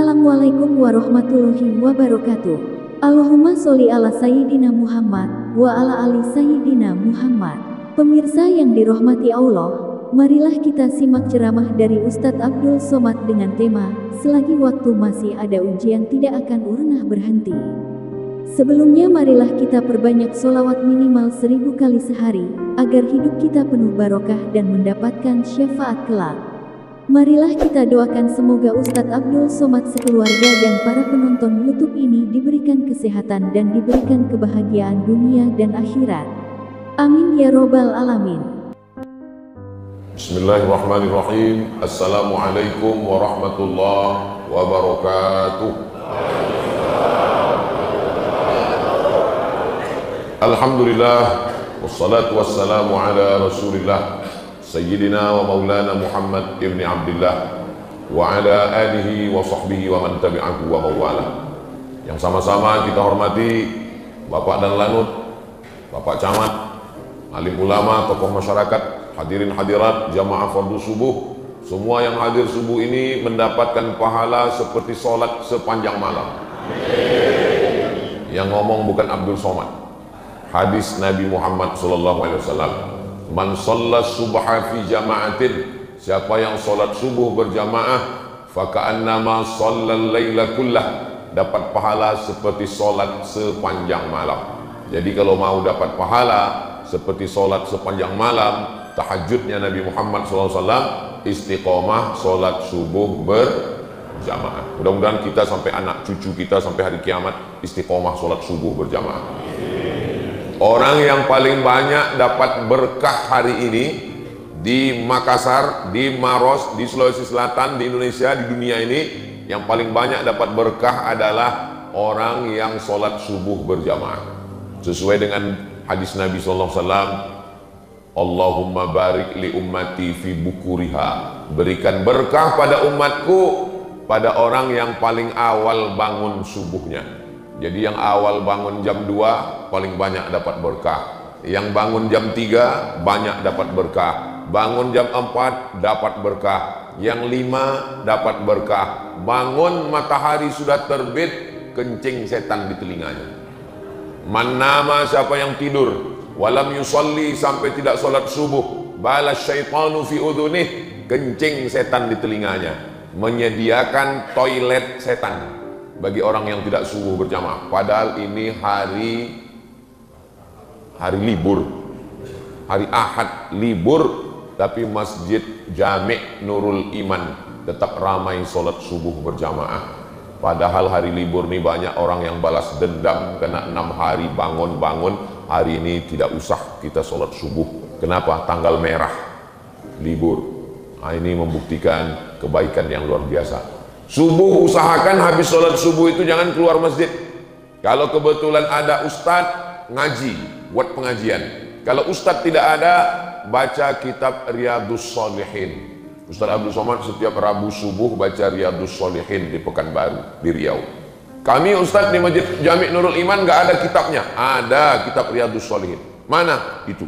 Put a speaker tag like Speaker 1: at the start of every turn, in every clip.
Speaker 1: Assalamualaikum warahmatullahi wabarakatuh. Allahumma sholli ala Sayyidina Muhammad wa ala ali Sayyidina Muhammad. Pemirsa yang dirahmati Allah, marilah kita simak ceramah dari Ustadz Abdul Somad dengan tema "Selagi waktu masih ada ujian tidak akan pernah berhenti". Sebelumnya marilah kita perbanyak sholawat minimal 1000 kali sehari, agar hidup kita penuh barokah dan mendapatkan syafaat kelak. Marilah kita doakan semoga Ustadz Abdul Somad sekeluarga dan para penonton YouTube ini diberikan kesehatan dan diberikan kebahagiaan dunia dan akhirat. Amin ya robbal alamin.
Speaker 2: Bismillahirrahmanirrahim. Assalamualaikum warahmatullahi wabarakatuh. Alhamdulillah, wassalatu wassalamu ala rasulillah Sayyidina wa maulana Muhammad ibn Abdullah wa ala alihi wa sahbihi wa man tabi'ahu wa mawala. Yang sama-sama kita hormati Bapak dan Lanut, Bapak Camat, alim ulama, tokoh masyarakat, hadirin hadirat, jamaah fardu subuh. Semua yang hadir subuh ini mendapatkan pahala seperti sholat sepanjang malam. Yang ngomong bukan Abdul Somad. Hadis Nabi Muhammad SAW, man shalla subha fi jama'atin, siapa yang sholat subuh berjamaah, faka'annama shallal laila kullah, dapat pahala seperti sholat sepanjang malam. Jadi kalau mau dapat pahala seperti sholat sepanjang malam, tahajudnya Nabi Muhammad SAW, istiqomah sholat subuh berjamaah. Mudah-mudahan kita sampai anak cucu kita sampai hari kiamat istiqomah sholat subuh berjamaah. Orang yang paling banyak dapat berkah hari ini di Makassar, di Maros, di Sulawesi Selatan, di Indonesia, di dunia ini, yang paling banyak dapat berkah adalah orang yang sholat subuh berjamaah. Sesuai dengan hadis Nabi SAW, Allahumma barik li ummati fi bukuriha, berikan berkah pada umatku pada orang yang paling awal bangun subuhnya. Jadi yang awal bangun jam 2 paling banyak dapat berkah. Yang bangun jam 3 banyak dapat berkah. Bangun jam 4 dapat berkah. Yang 5 dapat berkah. Bangun matahari sudah terbit, kencing setan di telinganya. Man nama, siapa yang tidur, walam yusalli, sampai tidak sholat subuh, balas syaitanu fi udhunih, kencing setan di telinganya. Menyediakan toilet setan bagi orang yang tidak subuh berjamaah. Padahal ini hari libur, hari Ahad libur, tapi Masjid Jami' Nurul Iman tetap ramai sholat subuh berjamaah. Padahal hari libur ini banyak orang yang balas dendam kena 6 hari bangun-bangun, hari ini tidak usah kita sholat subuh. Kenapa? Tanggal merah, libur. Nah, ini membuktikan kebaikan yang luar biasa. Subuh usahakan habis sholat subuh itu jangan keluar masjid. Kalau kebetulan ada ustadz, ngaji, buat pengajian. Kalau ustadz tidak ada, baca kitab Riyadhus Shalihin. Ustadz Abdul Somad setiap Rabu subuh baca Riyadhus Shalihin di Pekanbaru, di Riau. Kami ustadz di Masjid Jami' Nurul Iman nggak ada kitabnya. Ada kitab Riyadhus Shalihin. Mana? Itu.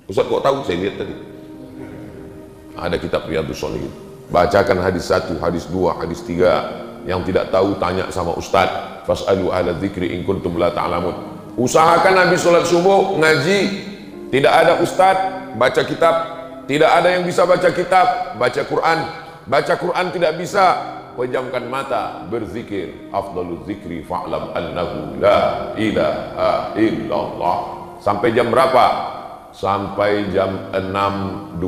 Speaker 2: Ustadz kok tahu? Saya lihat tadi. Ada kitab Riyadhus Shalihin. Bacakan hadis 1, hadis 2, hadis 3. Yang tidak tahu tanya sama ustadz. Fas'alu ahla dzikri in kuntum la ta'lamun. Usahakan habis sholat subuh ngaji. Tidak ada ustadz, baca kitab. Tidak ada yang bisa baca kitab, baca Quran. Baca Quran tidak bisa, pejamkan mata, berzikir. Afdalul zikri fa'lam annahu la ilaha illallah. Sampai jam berapa? Sampai jam 6.26.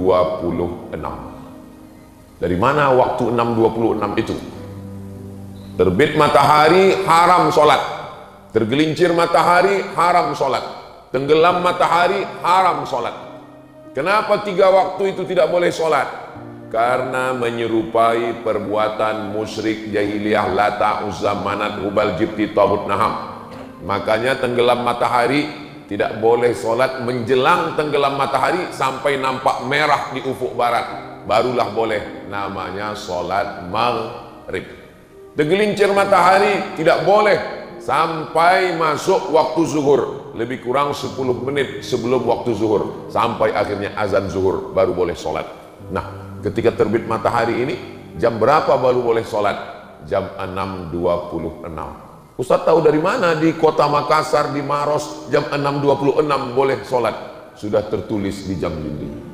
Speaker 2: Dari mana waktu 6.26 itu? Terbit matahari haram sholat, tergelincir matahari haram sholat, tenggelam matahari haram sholat. Kenapa 3 waktu itu tidak boleh sholat? Karena menyerupai perbuatan musyrik jahiliyah Lata, Uzza, Manat, Hubal, Jibti, Tabut, Naham. Makanya tenggelam matahari tidak boleh sholat menjelang tenggelam matahari sampai nampak merah di ufuk barat. Barulah boleh, namanya sholat maghrib. Tergelincir matahari tidak boleh sampai masuk waktu zuhur, lebih kurang 10 menit sebelum waktu zuhur, sampai akhirnya azan zuhur baru boleh sholat. Nah, ketika terbit matahari ini Jam berapa baru boleh sholat? Jam 6.26. Ustaz tahu dari mana di kota Makassar, di Maros, jam 6.26 boleh sholat? Sudah tertulis di jam dinding.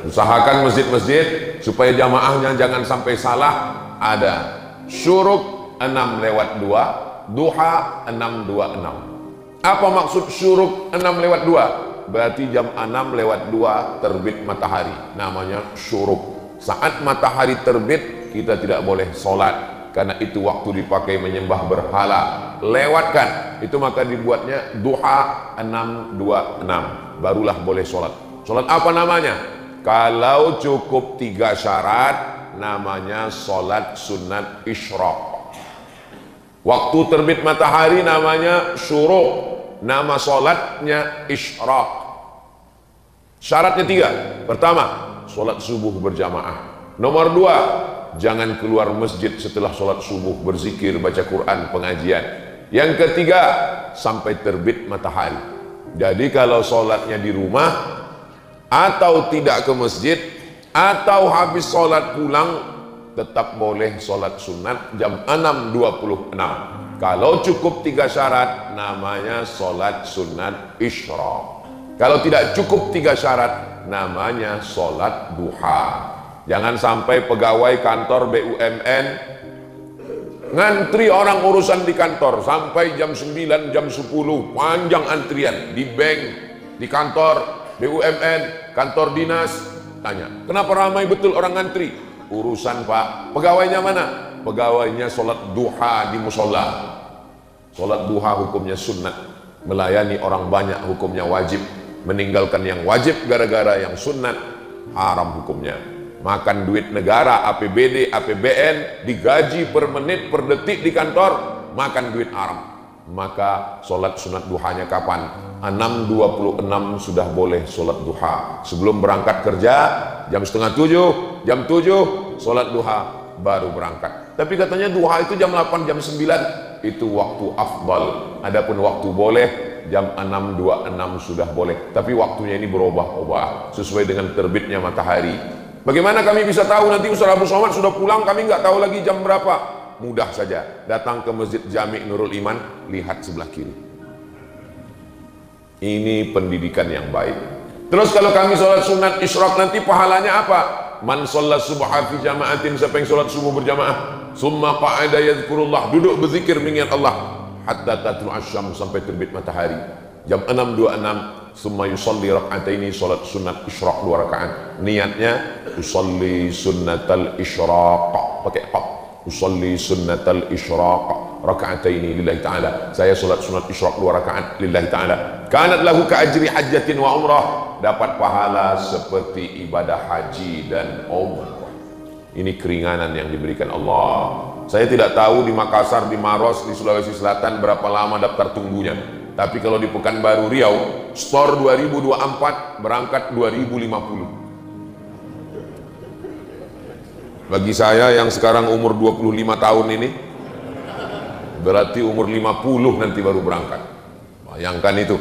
Speaker 2: Usahakan masjid-masjid supaya jamaahnya jangan sampai salah. Ada syuruk 6:02, duha 6:26. Apa maksud syuruk 6:02? Berarti jam 6:02 terbit matahari, namanya syuruk. Saat matahari terbit kita tidak boleh sholat, karena itu waktu dipakai menyembah berhala. Lewatkan itu, maka dibuatnya duha 6:26, barulah boleh sholat. Sholat apa namanya? Kalau cukup 3 syarat, namanya sholat sunat isyraq. Waktu terbit matahari namanya syuruk, nama sholatnya isyraq. Syaratnya 3. Pertama, sholat subuh berjamaah. Nomor 2, jangan keluar masjid setelah sholat subuh, berzikir, baca Quran, pengajian. Yang ketiga, sampai terbit matahari. Jadi kalau sholatnya di rumah, atau tidak ke masjid, atau habis sholat pulang, tetap boleh sholat sunat jam 6.26. Kalau cukup 3 syarat, namanya sholat sunat isyraq. Kalau tidak cukup 3 syarat, namanya sholat duha. Jangan sampai pegawai kantor BUMN ngantri orang urusan di kantor sampai jam 9, jam 10, panjang antrian di bank, di kantor BUMN, kantor dinas. Tanya, kenapa ramai betul orang ngantri? Urusan Pak. Pegawainya mana? Pegawainya sholat duha di musola. Sholat duha hukumnya sunnah, melayani orang banyak hukumnya wajib, meninggalkan yang wajib gara-gara yang sunnah haram hukumnya. Makan duit negara, APBD, APBN, digaji per menit, per detik di kantor, makan duit haram. Maka sholat sunat duhanya kapan? 6.26 sudah boleh sholat duha. Sebelum berangkat kerja, jam setengah 7, jam 7, sholat duha, baru berangkat. Tapi katanya duha itu jam 8, jam 9, itu waktu afdal. Adapun waktu boleh, jam 6.26 sudah boleh. Tapi waktunya ini berubah-ubah, sesuai dengan terbitnya matahari. Bagaimana kami bisa tahu nanti Ustaz Abu Somad sudah pulang, kami nggak tahu lagi jam berapa? Mudah saja, datang ke Masjid Jami' Nurul Iman, lihat sebelah kiri. Ini pendidikan yang baik. Terus kalau kami sholat sunat isyraq nanti pahalanya apa? Man sholat subha fi jama'atin, siapa yang sholat subuh berjamaah, summa qa'ada yadhkurullah, duduk berzikir mengingat Allah, hatta tatlu asyam, sampai terbit matahari. Jam 6.26, summa yusalli rak'ataini, sholat sunat isyraq 2 rakaat. Niatnya usalli sunnatal isyraq, pakai qaf, usalli sunnatal isyraq raka'ataini lillahi ta'ala. Saya salat sunat isyraq 2 rakaat lillahi ta'ala. Kanat lahu ka'ajri hajjatin wa umrah, dapat pahala seperti ibadah haji dan umrah. Ini keringanan yang diberikan Allah. Saya tidak tahu di Makassar, di Maros, di Sulawesi Selatan berapa lama daftar tunggunya. Tapi kalau di Pekanbaru Riau, store 2024, berangkat 2050. Bagi saya yang sekarang umur 25 tahun ini, berarti umur 50 nanti baru berangkat. Bayangkan itu.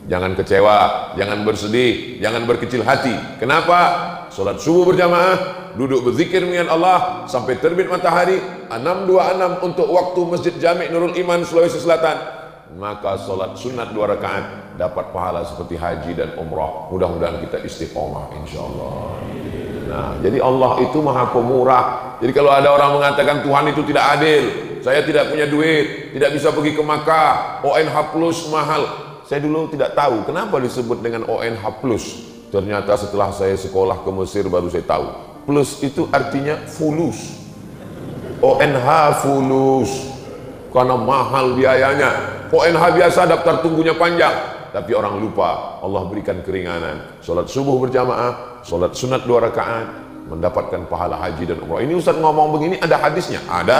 Speaker 2: Jangan kecewa, jangan bersedih, jangan berkecil hati. Kenapa? Sholat subuh berjamaah, duduk berzikir mengingat Allah sampai terbit matahari, 6.26 untuk waktu Masjid Jami' Nurul Iman Sulawesi Selatan. Maka sholat sunat 2 rakaat dapat pahala seperti haji dan umrah. Mudah-mudahan kita istiqomah insyaallah. Nah, jadi Allah itu maha pemurah. Jadi kalau ada orang mengatakan Tuhan itu tidak adil, saya tidak punya duit, tidak bisa pergi ke Makkah, ONH plus mahal. Saya dulu tidak tahu kenapa disebut dengan ONH plus. Ternyata setelah saya sekolah ke Mesir baru saya tahu. Plus itu artinya fulus. ONH fulus. Karena mahal biayanya. ONH biasa daftar tunggunya panjang. Tapi orang lupa Allah berikan keringanan. Sholat subuh berjamaah, sholat sunat 2 rakaat, mendapatkan pahala haji dan umrah. Ini Ustaz ngomong begini ada hadisnya? Ada.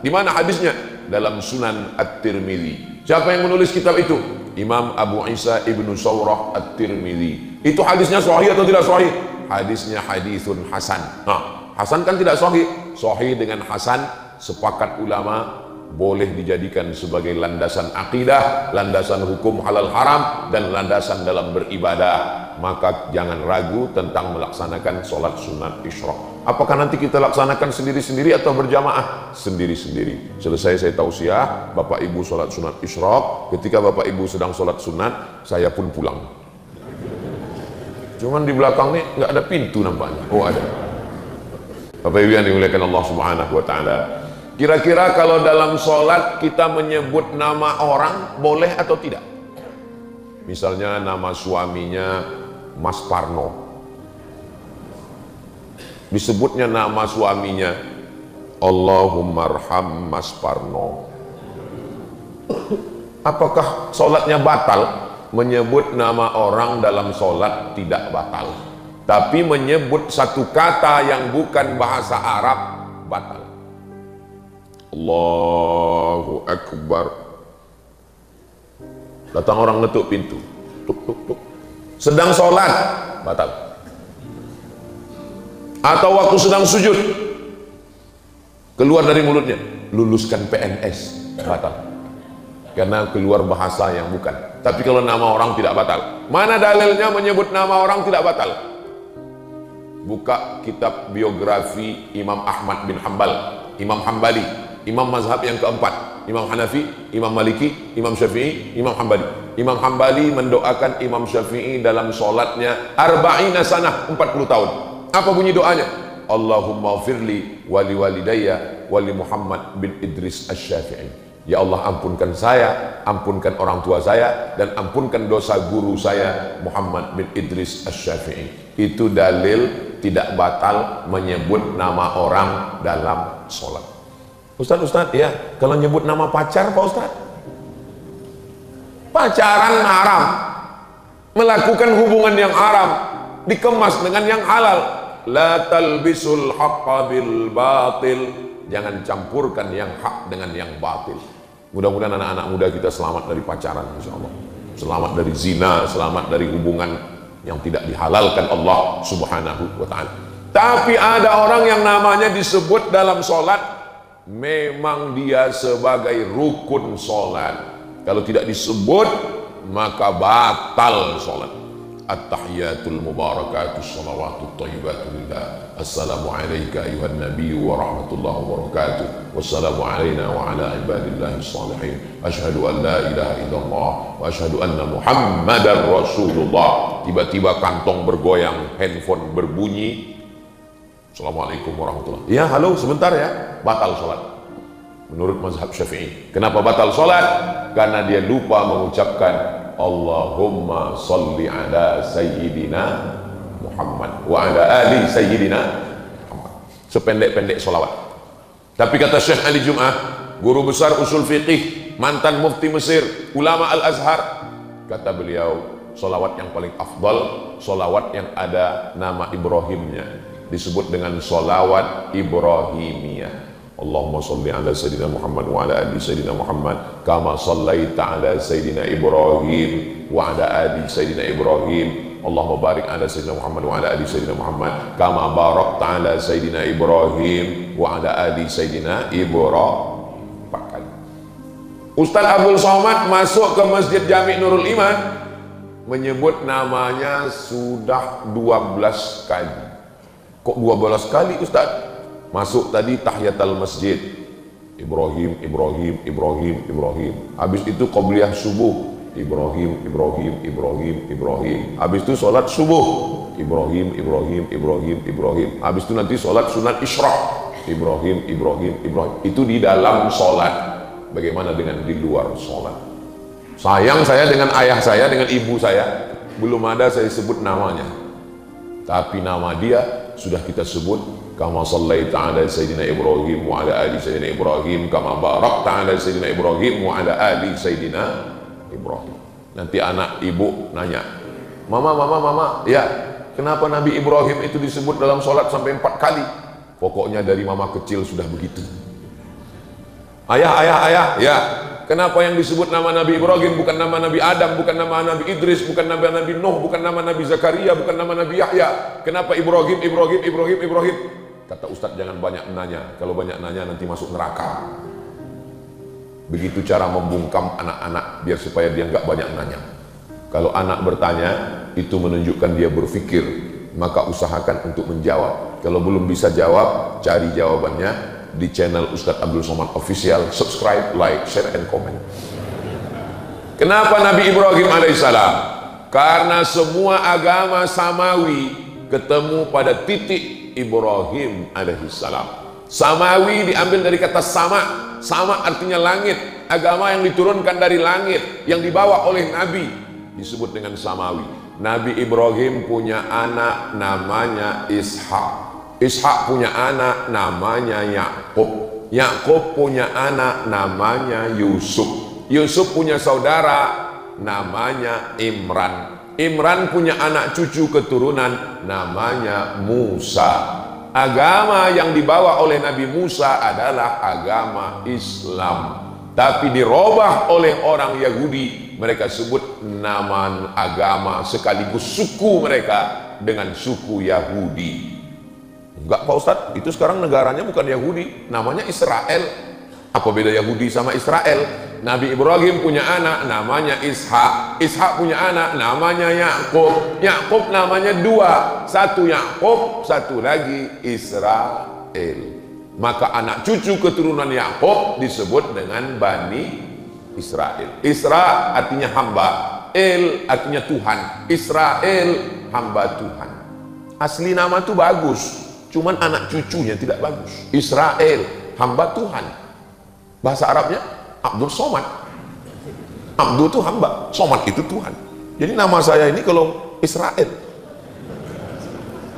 Speaker 2: Di mana hadisnya? Dalam Sunan At-Tirmidzi. Siapa yang menulis kitab itu? Imam Abu Isa Ibnu Sawrah At-Tirmidzi. Itu hadisnya sahih atau tidak sahih? Hadisnya hadisun hasan. Nah, hasan kan tidak sahih. Sahih dengan hasan sepakat ulama boleh dijadikan sebagai landasan akidah, landasan hukum halal haram, dan landasan dalam beribadah. Maka jangan ragu tentang melaksanakan sholat sunat isyraq. Apakah nanti kita laksanakan sendiri-sendiri atau berjamaah? Sendiri-sendiri. Selesai saya tausiah, Bapak Ibu sholat sunat isyraq. Ketika Bapak Ibu sedang sholat sunat, saya pun pulang. Cuman di belakang nih nggak ada pintu nampaknya. Oh ada. Bapak Ibu yang dimuliakan Allah Subhanahu wa Ta'ala. Kira-kira kalau dalam sholat kita menyebut nama orang boleh atau tidak? Misalnya nama suaminya Mas Parno, disebutnya nama suaminya, Allahumarham Mas Parno. Apakah sholatnya batal? Menyebut nama orang dalam sholat tidak batal, tapi menyebut satu kata yang bukan bahasa Arab batal. Allahu Akbar. Datang orang ngetuk pintu, tuk tuk tuk, sedang sholat, batal. Atau waktu sedang sujud, keluar dari mulutnya, luluskan PNS, batal. Karena keluar bahasa yang bukan. Tapi kalau nama orang tidak batal. Mana dalilnya menyebut nama orang tidak batal? Buka kitab biografi Imam Ahmad bin Hanbal, Imam Hambali, Imam mazhab yang keempat, Imam Hanafi, Imam Maliki, Imam Syafi'i, Imam Hambali. Imam Hambali mendoakan Imam Syafi'i dalam sholatnya arba'ina sanah, 40 tahun. Apa bunyi doanya? Allahumma firli wali walidayya wali Muhammad bin Idris Asy-Syafi'i. Ya Allah, ampunkan saya, ampunkan orang tua saya, dan ampunkan dosa guru saya Muhammad bin Idris Asy-Syafi'i. Itu dalil tidak batal menyebut nama orang dalam sholat. Ustaz, ya, kalau nyebut nama pacar Pak Ustaz, pacaran haram, melakukan hubungan yang haram, dikemas dengan yang halal. La talbisul haqqa bil batil. Jangan campurkan yang hak dengan yang batil. Mudah-mudahan anak-anak muda kita selamat dari pacaran, insyaallah. Selamat dari zina, selamat dari hubungan yang tidak dihalalkan Allah Subhanahu wa Ta'ala. Tapi ada orang yang namanya disebut dalam sholat, memang dia sebagai rukun sholat. Kalau tidak disebut, maka batal sholat. At-tahiyatul mubarakatus salawatut thayyibatu lillah. Assalamu alayka ayuhan nabiyyu wa rahmatullahi wa barakatuh. Wassalamu alayna wa ala ibadillahi shalihin. Asyhadu an la ilaha illallah wa asyhadu anna Muhammadar Rasulullah. Tiba-tiba kantong bergoyang, handphone berbunyi. Assalamualaikum warahmatullahi. Ya, halo, sebentar ya. Batal sholat. Menurut mazhab Syafi'i. Kenapa batal sholat? Karena dia lupa mengucapkan Allahumma salli ala Sayyidina Muhammad wa ala ali Sayyidina Muhammad. Sependek-pendek sholawat. Tapi kata Syekh Ali Jum'ah, guru besar usul fiqih, mantan mufti Mesir, ulama Al-Azhar, kata beliau, sholawat yang paling afdal, sholawat yang ada nama Ibrahimnya, disebut dengan sholawat Ibrahimiyah. Allahumma salli ala Sayyidina Muhammad wa ala ali Sayyidina Muhammad kama sallaita ala Sayyidina Ibrahim wa ala ali Sayyidina Ibrahim. Allahumma barik ala Sayyidina Muhammad wa ala ali Sayyidina Muhammad kama barakta ala Sayyidina Ibrahim wa ala ali Sayyidina Ibrahim. Ustaz Abdul Somad masuk ke Masjid Jami' Nurul Iman, menyebut namanya sudah 12 kali. Kok 12 kali Ustaz? Masuk tadi tahiyatul masjid, Ibrahim, Ibrahim, Ibrahim, Ibrahim. Habis itu qabliyah subuh, Ibrahim, Ibrahim, Ibrahim, Ibrahim. Habis itu sholat subuh, Ibrahim, Ibrahim, Ibrahim, Ibrahim. Habis itu nanti sholat sunat isyraq, Ibrahim, Ibrahim, Ibrahim. Itu di dalam sholat. Bagaimana dengan di luar sholat? Sayang saya dengan ayah saya, dengan ibu saya, belum ada saya sebut namanya. Tapi nama dia sudah kita sebut. Kama sallaita ala Sayyidina Ibrahim wa ala ali Sayyidina Ibrahim kama barakta ala Sayyidina Ibrahim wa ala ali Sayyidina Ibrahim. Nanti anak ibu nanya, Mama, ya, kenapa Nabi Ibrahim itu disebut dalam sholat sampai 4 kali? Pokoknya dari mama kecil sudah begitu. Ayah, ya, kenapa yang disebut nama Nabi Ibrahim bukan nama Nabi Adam, bukan nama Nabi Idris, bukan nama Nabi Nuh, bukan nama Nabi Zakaria, bukan nama Nabi Yahya? Kenapa Ibrahim? Kata Ustadz, jangan banyak nanya. Kalau banyak nanya nanti masuk neraka. Begitu cara membungkam anak-anak biar supaya dia nggak banyak nanya. Kalau anak bertanya, itu menunjukkan dia berpikir. maka usahakan untuk menjawab. Kalau belum bisa jawab, cari jawabannya di channel Ustadz Abdul Somad Official. Subscribe, like, share, and comment. Kenapa Nabi Ibrahim alaihissalam? Karena semua agama samawi ketemu pada titik Ibrahim alaihissalam. Samawi diambil dari kata sama. Sama artinya langit. Agama yang diturunkan dari langit, yang dibawa oleh Nabi, disebut dengan samawi. Nabi Ibrahim punya anak namanya Ishak. Ishak punya anak namanya Yakub. Yakub punya anak namanya Yusuf. Yusuf punya saudara namanya Imran. Imran punya anak cucu keturunan namanya Musa. Agama yang dibawa oleh Nabi Musa adalah agama Islam, tapi dirubah oleh orang Yahudi. Mereka sebut nama agama sekaligus suku mereka dengan suku Yahudi. Enggak Pak Ustadz, itu sekarang negaranya bukan Yahudi, namanya Israel. Apa beda Yahudi sama Israel? Nabi Ibrahim punya anak namanya Ishak. Ishak punya anak namanya Yakub. Yakub namanya dua, satu Yakub, satu lagi Israel. Maka anak cucu keturunan Yakub disebut dengan Bani Israel. Isra artinya hamba, El artinya Tuhan. Israel hamba Tuhan. Asli nama itu bagus, cuman anak cucunya tidak bagus. Israel hamba Tuhan. Bahasa Arabnya Abdul Somad. Abdul itu hamba, Somad itu Tuhan. Jadi nama saya ini kalau Israel.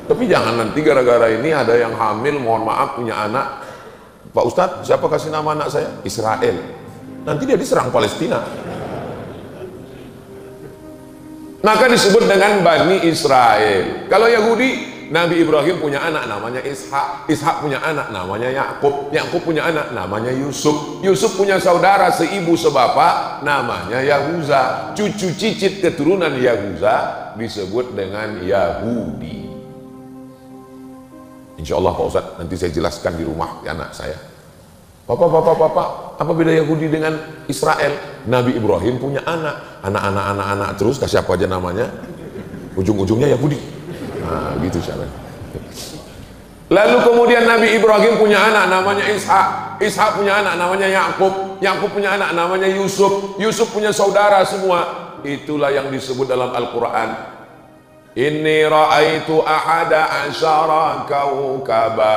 Speaker 2: Tapi jangan nanti gara-gara ini ada yang hamil, mohon maaf, punya anak, Pak Ustadz siapa kasih nama anak saya? Israel. Nanti dia diserang Palestina. Maka disebut dengan Bani Israel. Kalau Yahudi, Nabi Ibrahim punya anak namanya Ishak. Ishak punya anak namanya Yakub. Yakub punya anak namanya Yusuf. Yusuf punya saudara seibu sebapak namanya Yahuza. Cucu cicit keturunan Yahuza disebut dengan Yahudi. Insya Allah Pak Ustadz nanti saya jelaskan di rumah anak saya. Papa, apa beda Yahudi dengan Israel? Nabi Ibrahim punya anak terus kasih apa aja namanya, ujung-ujungnya Yahudi. Nah, gitu caranya. Lalu kemudian Nabi Ibrahim punya anak namanya Ishak. Ishak punya anak namanya Yakub. Yakub punya anak namanya Yusuf. Yusuf punya saudara semua. Itulah yang disebut dalam Al-Quran. Inni ra'aitu ahada asyara kaukaba.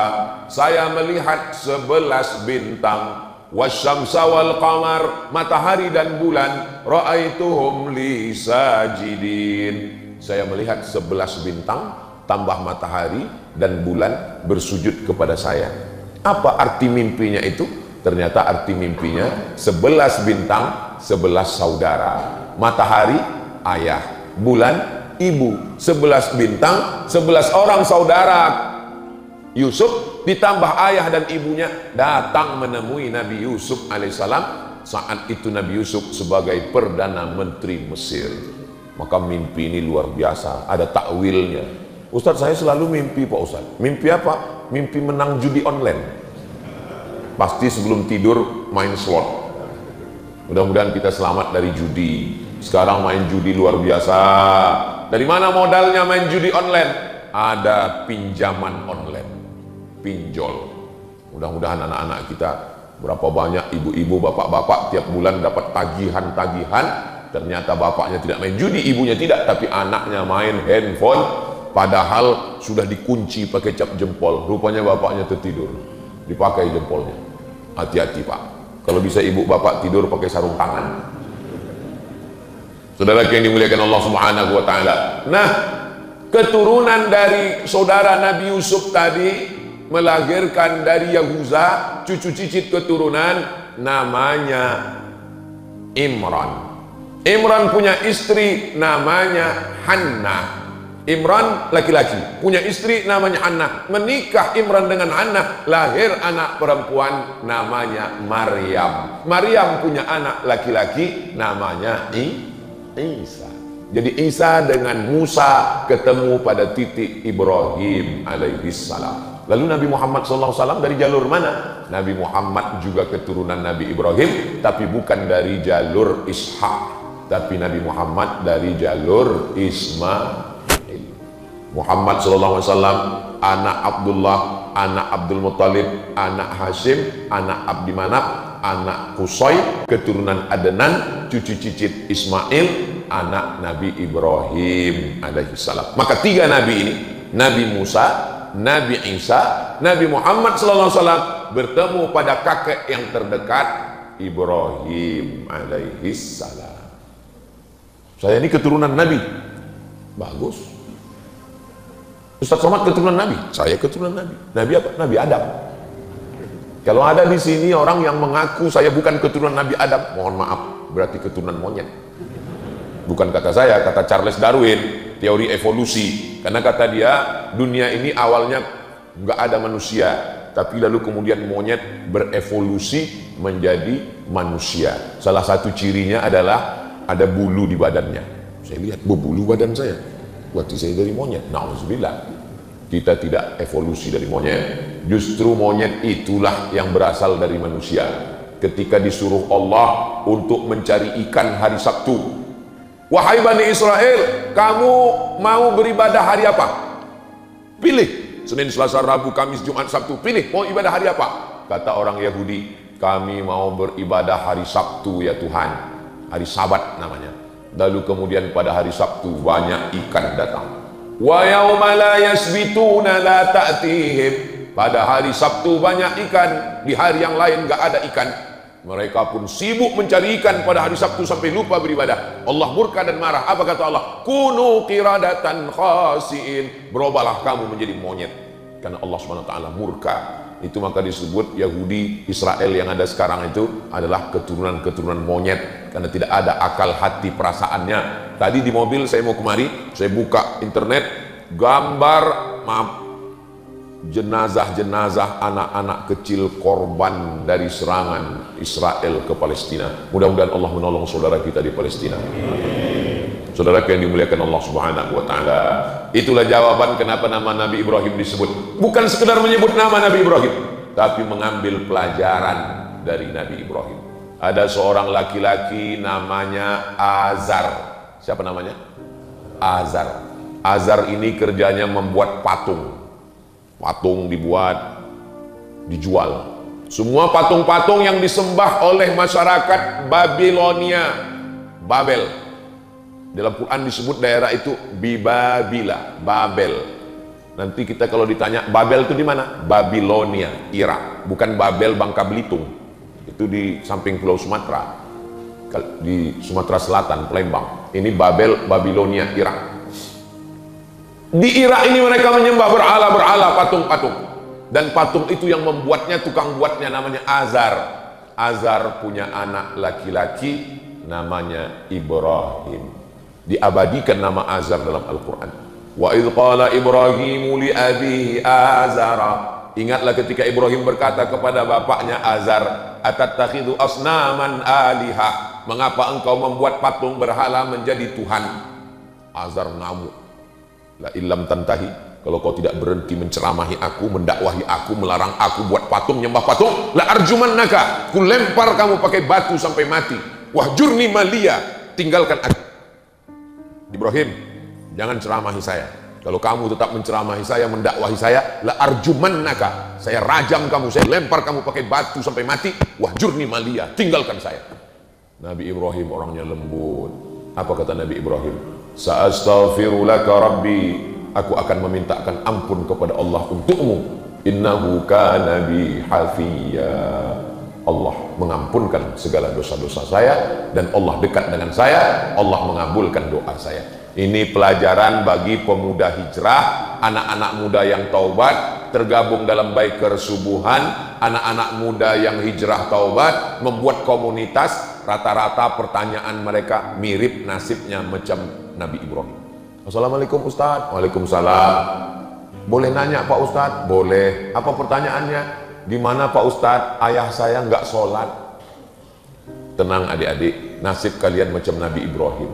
Speaker 2: Saya melihat 11 bintang. Wasyamsa wal qamar, matahari dan bulan. Ra'aituhum li sajidin. Saya melihat 11 bintang tambah matahari dan bulan bersujud kepada saya. Apa arti mimpinya itu? Ternyata arti mimpinya 11 bintang, 11 saudara. Matahari ayah, bulan ibu. 11 bintang, 11 orang saudara. Yusuf ditambah ayah dan ibunya datang menemui Nabi Yusuf alaihissalam. Saat itu Nabi Yusuf sebagai Perdana Menteri Mesir. Maka mimpi ini luar biasa, ada takwilnya. Ustadz saya selalu mimpi Pak Ustadz. Mimpi apa? Mimpi menang judi online. Pasti sebelum tidur main slot. Mudah-mudahan kita selamat dari judi. Sekarang main judi luar biasa. Dari mana modalnya main judi online? Ada pinjaman online, pinjol. Mudah-mudahan anak-anak kita, berapa banyak ibu-ibu, bapak-bapak tiap bulan dapat tagihan-tagihan. Ternyata bapaknya tidak main judi, ibunya tidak, tapi anaknya main handphone, padahal sudah dikunci pakai cap jempol. Rupanya bapaknya tertidur, dipakai jempolnya. Hati-hati Pak, kalau bisa ibu bapak tidur pakai sarung tangan. Saudara yang dimuliakan Allah Subhanahu wa Ta'ala. Nah, keturunan dari saudara Nabi Yusuf tadi melahirkan dari Yahuza, cucu cicit keturunan namanya Imran. Imran punya istri namanya Hannah. Imran laki-laki, punya istri namanya Hannah. Menikah Imran dengan Hannah, lahir anak perempuan namanya Maryam. Maryam punya anak laki-laki namanya Isa. Jadi Isa dengan Musa ketemu pada titik Ibrahim alaihissalam. Lalu Nabi Muhammad SAW dari jalur mana? Nabi Muhammad juga keturunan Nabi Ibrahim, tapi bukan dari jalur Ishak, tapi Nabi Muhammad dari jalur Ismail. Muhammad sallallahu alaihi wasallam, anak Abdullah, anak Abdul Muttalib, anak Hashim, anak Abdi Manaf, anak Qusay, keturunan Adnan, cucu cicit Ismail, anak Nabi Ibrahim alaihi salam. Maka tiga nabi ini, Nabi Musa, Nabi Isa, Nabi Muhammad sallallahu alaihi wasallam bertemu pada kakek yang terdekat, Ibrahim alaihi salam. Saya ini keturunan Nabi. Bagus. Ustaz Somad keturunan Nabi, saya keturunan Nabi. Nabi apa? Nabi Adam. Kalau ada di sini orang yang mengaku saya bukan keturunan Nabi Adam, mohon maaf, berarti keturunan monyet. Bukan kata saya, kata Charles Darwin, teori evolusi. Karena kata dia, dunia ini awalnya nggak ada manusia, tapi lalu kemudian monyet berevolusi menjadi manusia. Salah satu cirinya adalah ada bulu di badannya. Saya lihat berbulu badan saya. Berarti saya dari monyet. Nauzubillah. Kita tidak evolusi dari monyet. Justru monyet itulah yang berasal dari manusia. Ketika disuruh Allah untuk mencari ikan hari Sabtu, wahai Bani Israel, kamu mau beribadah hari apa? Pilih. Senin, Selasa, Rabu, Kamis, Jumat, Sabtu. Pilih mau ibadah hari apa? Kata orang Yahudi, kami mau beribadah hari Sabtu ya Tuhan. Hari Sabat namanya. Lalu kemudian pada hari Sabtu banyak ikan datang. Wa yauma la yasbituna la ta'tihim. Pada hari Sabtu banyak ikan, di hari yang lain enggak ada ikan. Mereka pun sibuk mencari ikan pada hari Sabtu sampai lupa beribadah. Allah murka dan marah. Apa kata Allah? Kunu qiradatan khasiin. Berubahlah kamu menjadi monyet. Karena Allah SWT murka. Itu maka disebut Yahudi Israel yang ada sekarang itu adalah keturunan-keturunan monyet, karena tidak ada akal hati perasaannya. Tadi di mobil saya mau kemari, saya buka internet, gambar jenazah-jenazah anak-anak kecil korban dari serangan Israel ke Palestina. Mudah-mudahan Allah menolong saudara kita di Palestina. Saudara yang dimuliakan Allah Subhanahu wa taala. Itulah jawaban kenapa nama Nabi Ibrahim disebut. Bukan sekedar menyebut nama Nabi Ibrahim, tapi mengambil pelajaran dari Nabi Ibrahim. Ada seorang laki-laki namanya Azar. Siapa namanya? Azar. Azar ini kerjanya membuat patung. Patung dibuat, dijual. Semua patung-patung yang disembah oleh masyarakat Babilonia, Babel. Dalam Quran disebut daerah itu Bibabila, Babel. Nanti kita kalau ditanya Babel itu di mana? Babilonia, Irak. Bukan Babel Bangka Belitung. Itu di samping Pulau Sumatera. Di Sumatera Selatan, Palembang. Ini Babel, Babilonia, Irak. Di Irak ini mereka menyembah berhala-berhala, patung-patung. Dan patung itu yang membuatnya, tukang buatnya namanya Azar. Azar punya anak laki-laki namanya Ibrahim. Diabadikan nama Azar dalam Al-Quran. Wa idh qala Ibrahimu li abihi Azara. Ingatlah ketika Ibrahim berkata kepada bapaknya Azar, atattakhidhu asnaman aliha. Mengapa engkau membuat patung berhala menjadi Tuhan? Azar ngamuk. La illam tantahi, kalau kau tidak berhenti menceramahi aku, mendakwahi aku, melarang aku buat patung, nyembah patung, la arjumannaka, ku lempar kamu pakai batu sampai mati. Wahjurni malia, tinggalkan aku. Ibrahim, jangan ceramahi saya. Kalau kamu tetap menceramahi saya, mendakwahi saya, la arjumannaka, saya rajam kamu, saya lempar kamu pakai batu sampai mati. Wahjurni malia, tinggalkan saya. Nabi Ibrahim orangnya lembut. Apa kata Nabi Ibrahim? Sa'astaghfiru laka rabbi, aku akan memintakan ampun kepada Allah untukmu. Innahu kana bi hafiya. Allah mengampunkan segala dosa-dosa saya, dan Allah dekat dengan saya. Allah mengabulkan doa saya. Ini pelajaran bagi pemuda hijrah, anak-anak muda yang taubat, tergabung dalam biker subuhan, anak-anak muda yang hijrah taubat, membuat komunitas. Rata-rata pertanyaan mereka mirip nasibnya macam Nabi Ibrahim. Assalamualaikum Ustaz. Waalaikumsalam. Boleh nanya Pak Ustaz? Boleh. Apa pertanyaannya? Di mana Pak Ustadz, ayah saya nggak sholat? Tenang adik-adik, nasib kalian macam Nabi Ibrahim.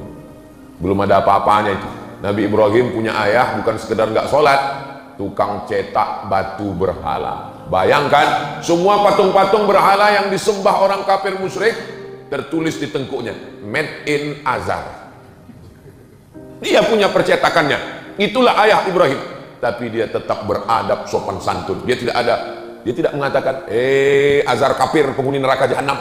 Speaker 2: Belum ada apa-apanya itu. Nabi Ibrahim punya ayah bukan sekedar nggak sholat, tukang cetak batu berhala. Bayangkan, semua patung-patung berhala yang disembah orang kafir musyrik, tertulis di tengkuknya, made in Azar. Dia punya percetakannya. itulah ayah Ibrahim. Tapi dia tetap beradab sopan santun. Dia tidak mengatakan, azar kafir, penghuni neraka jahanam.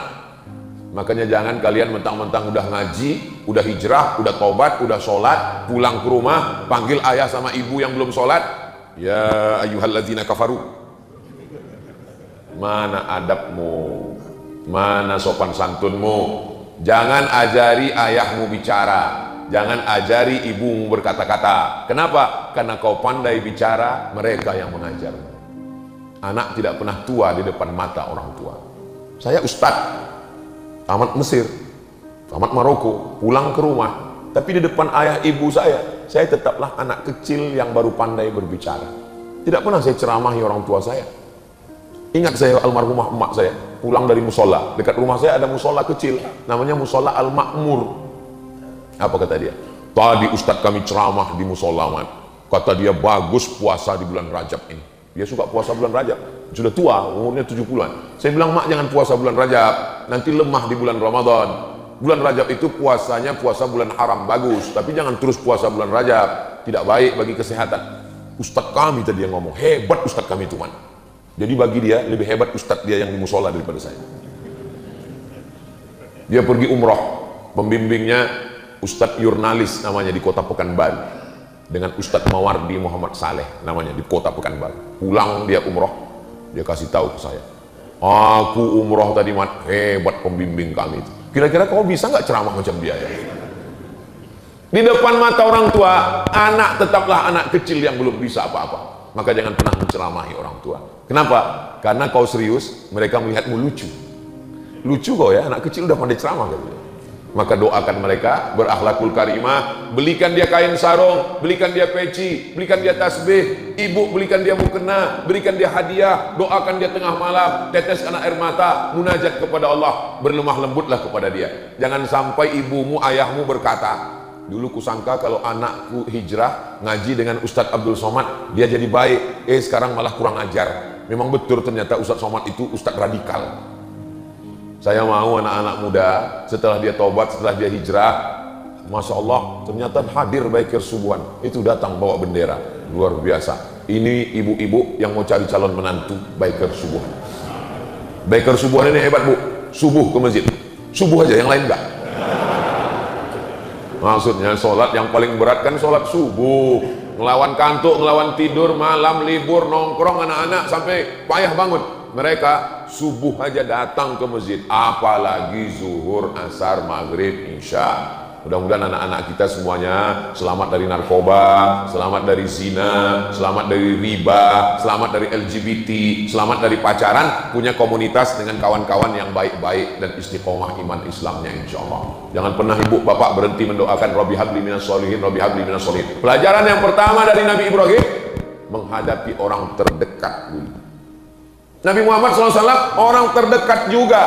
Speaker 2: Makanya jangan kalian mentang-mentang udah ngaji, udah hijrah, udah tobat, udah sholat, pulang ke rumah, panggil ayah sama ibu yang belum sholat, ya ayyuhalladzina kafaru. Mana adabmu? Mana sopan santunmu? Jangan ajari ayahmu bicara, jangan ajari ibumu berkata-kata. Kenapa? Karena kau pandai bicara, mereka yang mengajar. Anak tidak pernah tua di depan mata orang tua. Saya ustadz, tamat Mesir, tamat Maroko, pulang ke rumah, tapi di depan ayah ibu saya tetaplah anak kecil yang baru pandai berbicara. Tidak pernah saya ceramahi orang tua saya. Ingat saya almarhumah emak saya, pulang dari musola, dekat rumah saya ada musola kecil, namanya musola Al-Makmur. Apa kata dia? Tadi ustadz kami ceramah di musola, kata dia bagus puasa di bulan Rajab ini. Dia suka puasa bulan Rajab, sudah tua, umurnya 70-an. Saya bilang, mak jangan puasa bulan Rajab, nanti lemah di bulan Ramadan. Bulan Rajab itu puasanya puasa bulan haram, bagus, tapi jangan terus puasa bulan Rajab, tidak baik bagi kesehatan. Ustadz kami tadi yang ngomong, hebat ustadz kami itu, man. Jadi bagi dia lebih hebat ustadz dia yang di musola daripada saya. Dia pergi umroh, pembimbingnya Ustadz Yurnalis namanya di kota Pekanbaru, dengan Ustadz Mawardi Muhammad Saleh namanya di kota Pekanbaru. Pulang dia umroh, dia kasih tahu ke saya, aku umroh tadi, mat, hebat pembimbing kami itu. Kira-kira kau bisa nggak ceramah macam dia ya? Di depan mata orang tua, anak tetaplah anak kecil yang belum bisa apa-apa. Maka jangan pernah menceramahi orang tua. Kenapa? Karena kau serius, mereka melihatmu lucu. Lucu kau ya, anak kecil udah pandai ceramah gitu. Maka doakan mereka berakhlakul karimah, belikan dia kain sarung, belikan dia peci, belikan dia tasbih, ibu belikan dia mukena, berikan dia hadiah, doakan dia tengah malam, teteskan air mata, munajat kepada Allah, berlemah lembutlah kepada dia. Jangan sampai ibumu, ayahmu berkata, dulu kusangka kalau anakku hijrah ngaji dengan Ustadz Abdul Somad dia jadi baik, sekarang malah kurang ajar. Memang betul ternyata Ustadz Somad itu Ustadz radikal. Saya mau anak-anak muda setelah dia tobat, setelah dia hijrah, Masya Allah ternyata hadir Baikir Subuhan itu datang bawa bendera, luar biasa. Ini ibu-ibu yang mau cari calon menantu Baikir Subuhan. Baikir Subuhan ini hebat bu, subuh ke masjid, subuh aja, yang lain enggak. Maksudnya sholat yang paling berat kan sholat subuh, ngelawan kantuk, ngelawan tidur, malam libur, nongkrong anak-anak sampai payah bangun. Mereka subuh aja datang ke masjid, apalagi zuhur, asar, maghrib, isya. Mudah-mudahan anak-anak kita semuanya selamat dari narkoba, selamat dari zina, selamat dari riba, selamat dari LGBT, selamat dari pacaran, punya komunitas dengan kawan-kawan yang baik-baik dan istiqomah iman Islamnya insya Allah. Jangan pernah ibu bapak berhenti mendoakan Rabbi habli minas sholihin, Rabbi habli minas sholihin. Pelajaran yang pertama dari Nabi Ibrahim, menghadapi orang terdekat dulu. Nabi Muhammad SAW orang terdekat juga,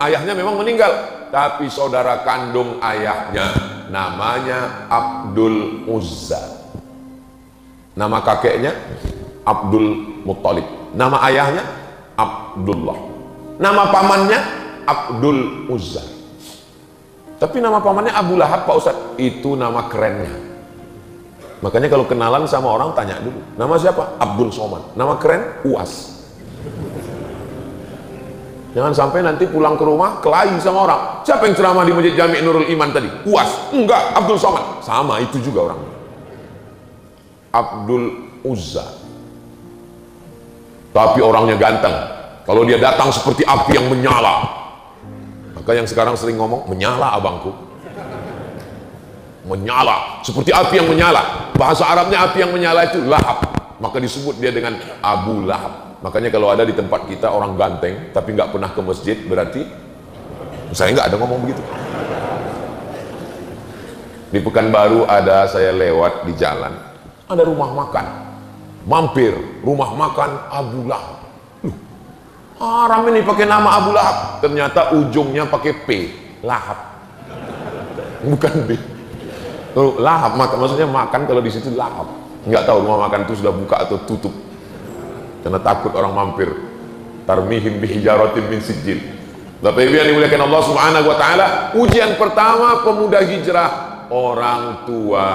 Speaker 2: ayahnya memang meninggal, tapi saudara kandung ayahnya namanya Abdul Uzza, nama kakeknya Abdul Muttalib, nama ayahnya Abdullah, nama pamannya Abdul Uzza. Tapi nama pamannya Abu Lahab, Pak Ustadz, itu nama kerennya. Makanya kalau kenalan sama orang tanya dulu, nama siapa? Abdul Somad. Nama keren Uas. Jangan sampai nanti pulang ke rumah kelahi sama orang. Siapa yang ceramah di Masjid Jami' Nurul Iman tadi? Uas. Enggak, Abdul Somad. Sama, itu juga orang. Abdul Uzza. Tapi orangnya ganteng. Kalau dia datang seperti api yang menyala. Maka yang sekarang sering ngomong, menyala abangku. Menyala, seperti api yang menyala. Bahasa Arabnya api yang menyala itu lahab. Maka disebut dia dengan Abu Lahab. Makanya kalau ada di tempat kita orang ganteng tapi nggak pernah ke masjid, berarti saya nggak ada ngomong begitu. Di Pekanbaru ada, saya lewat di jalan, ada rumah makan, mampir rumah makan Abu Lahab. Haram ini pakai nama Abu Lahab, ternyata ujungnya pakai P, lahap, bukan B. Lahap maksudnya makan, kalau di situ lahap. Nggak tahu rumah makan itu sudah buka atau tutup, karena takut orang mampir. Tarmihim bihijaratin min sijil. Bapak Ibu yang dimuliakan Allah Subhanahu wa taala, ujian pertama pemuda hijrah, orang tua.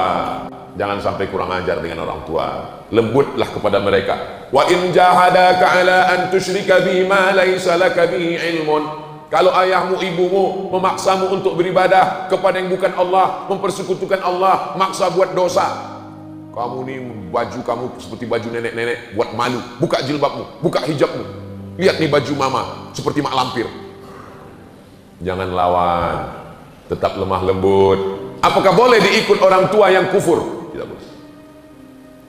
Speaker 2: Jangan sampai kurang ajar dengan orang tua. Lembutlah kepada mereka. Wa in jahadaka ala an tusyrika bima laysa laka bihi ilmun. Kalau ayahmu ibumu memaksamu untuk beribadah kepada yang bukan Allah, mempersekutukan Allah, maksa buat dosa. Kamu ni baju kamu seperti baju nenek-nenek, buat malu. Buka jilbabmu, buka hijabmu. Lihat nih baju mama, seperti mak lampir. Jangan lawan, tetap lemah lembut. Apakah boleh diikut orang tua yang kufur? Tidak boleh.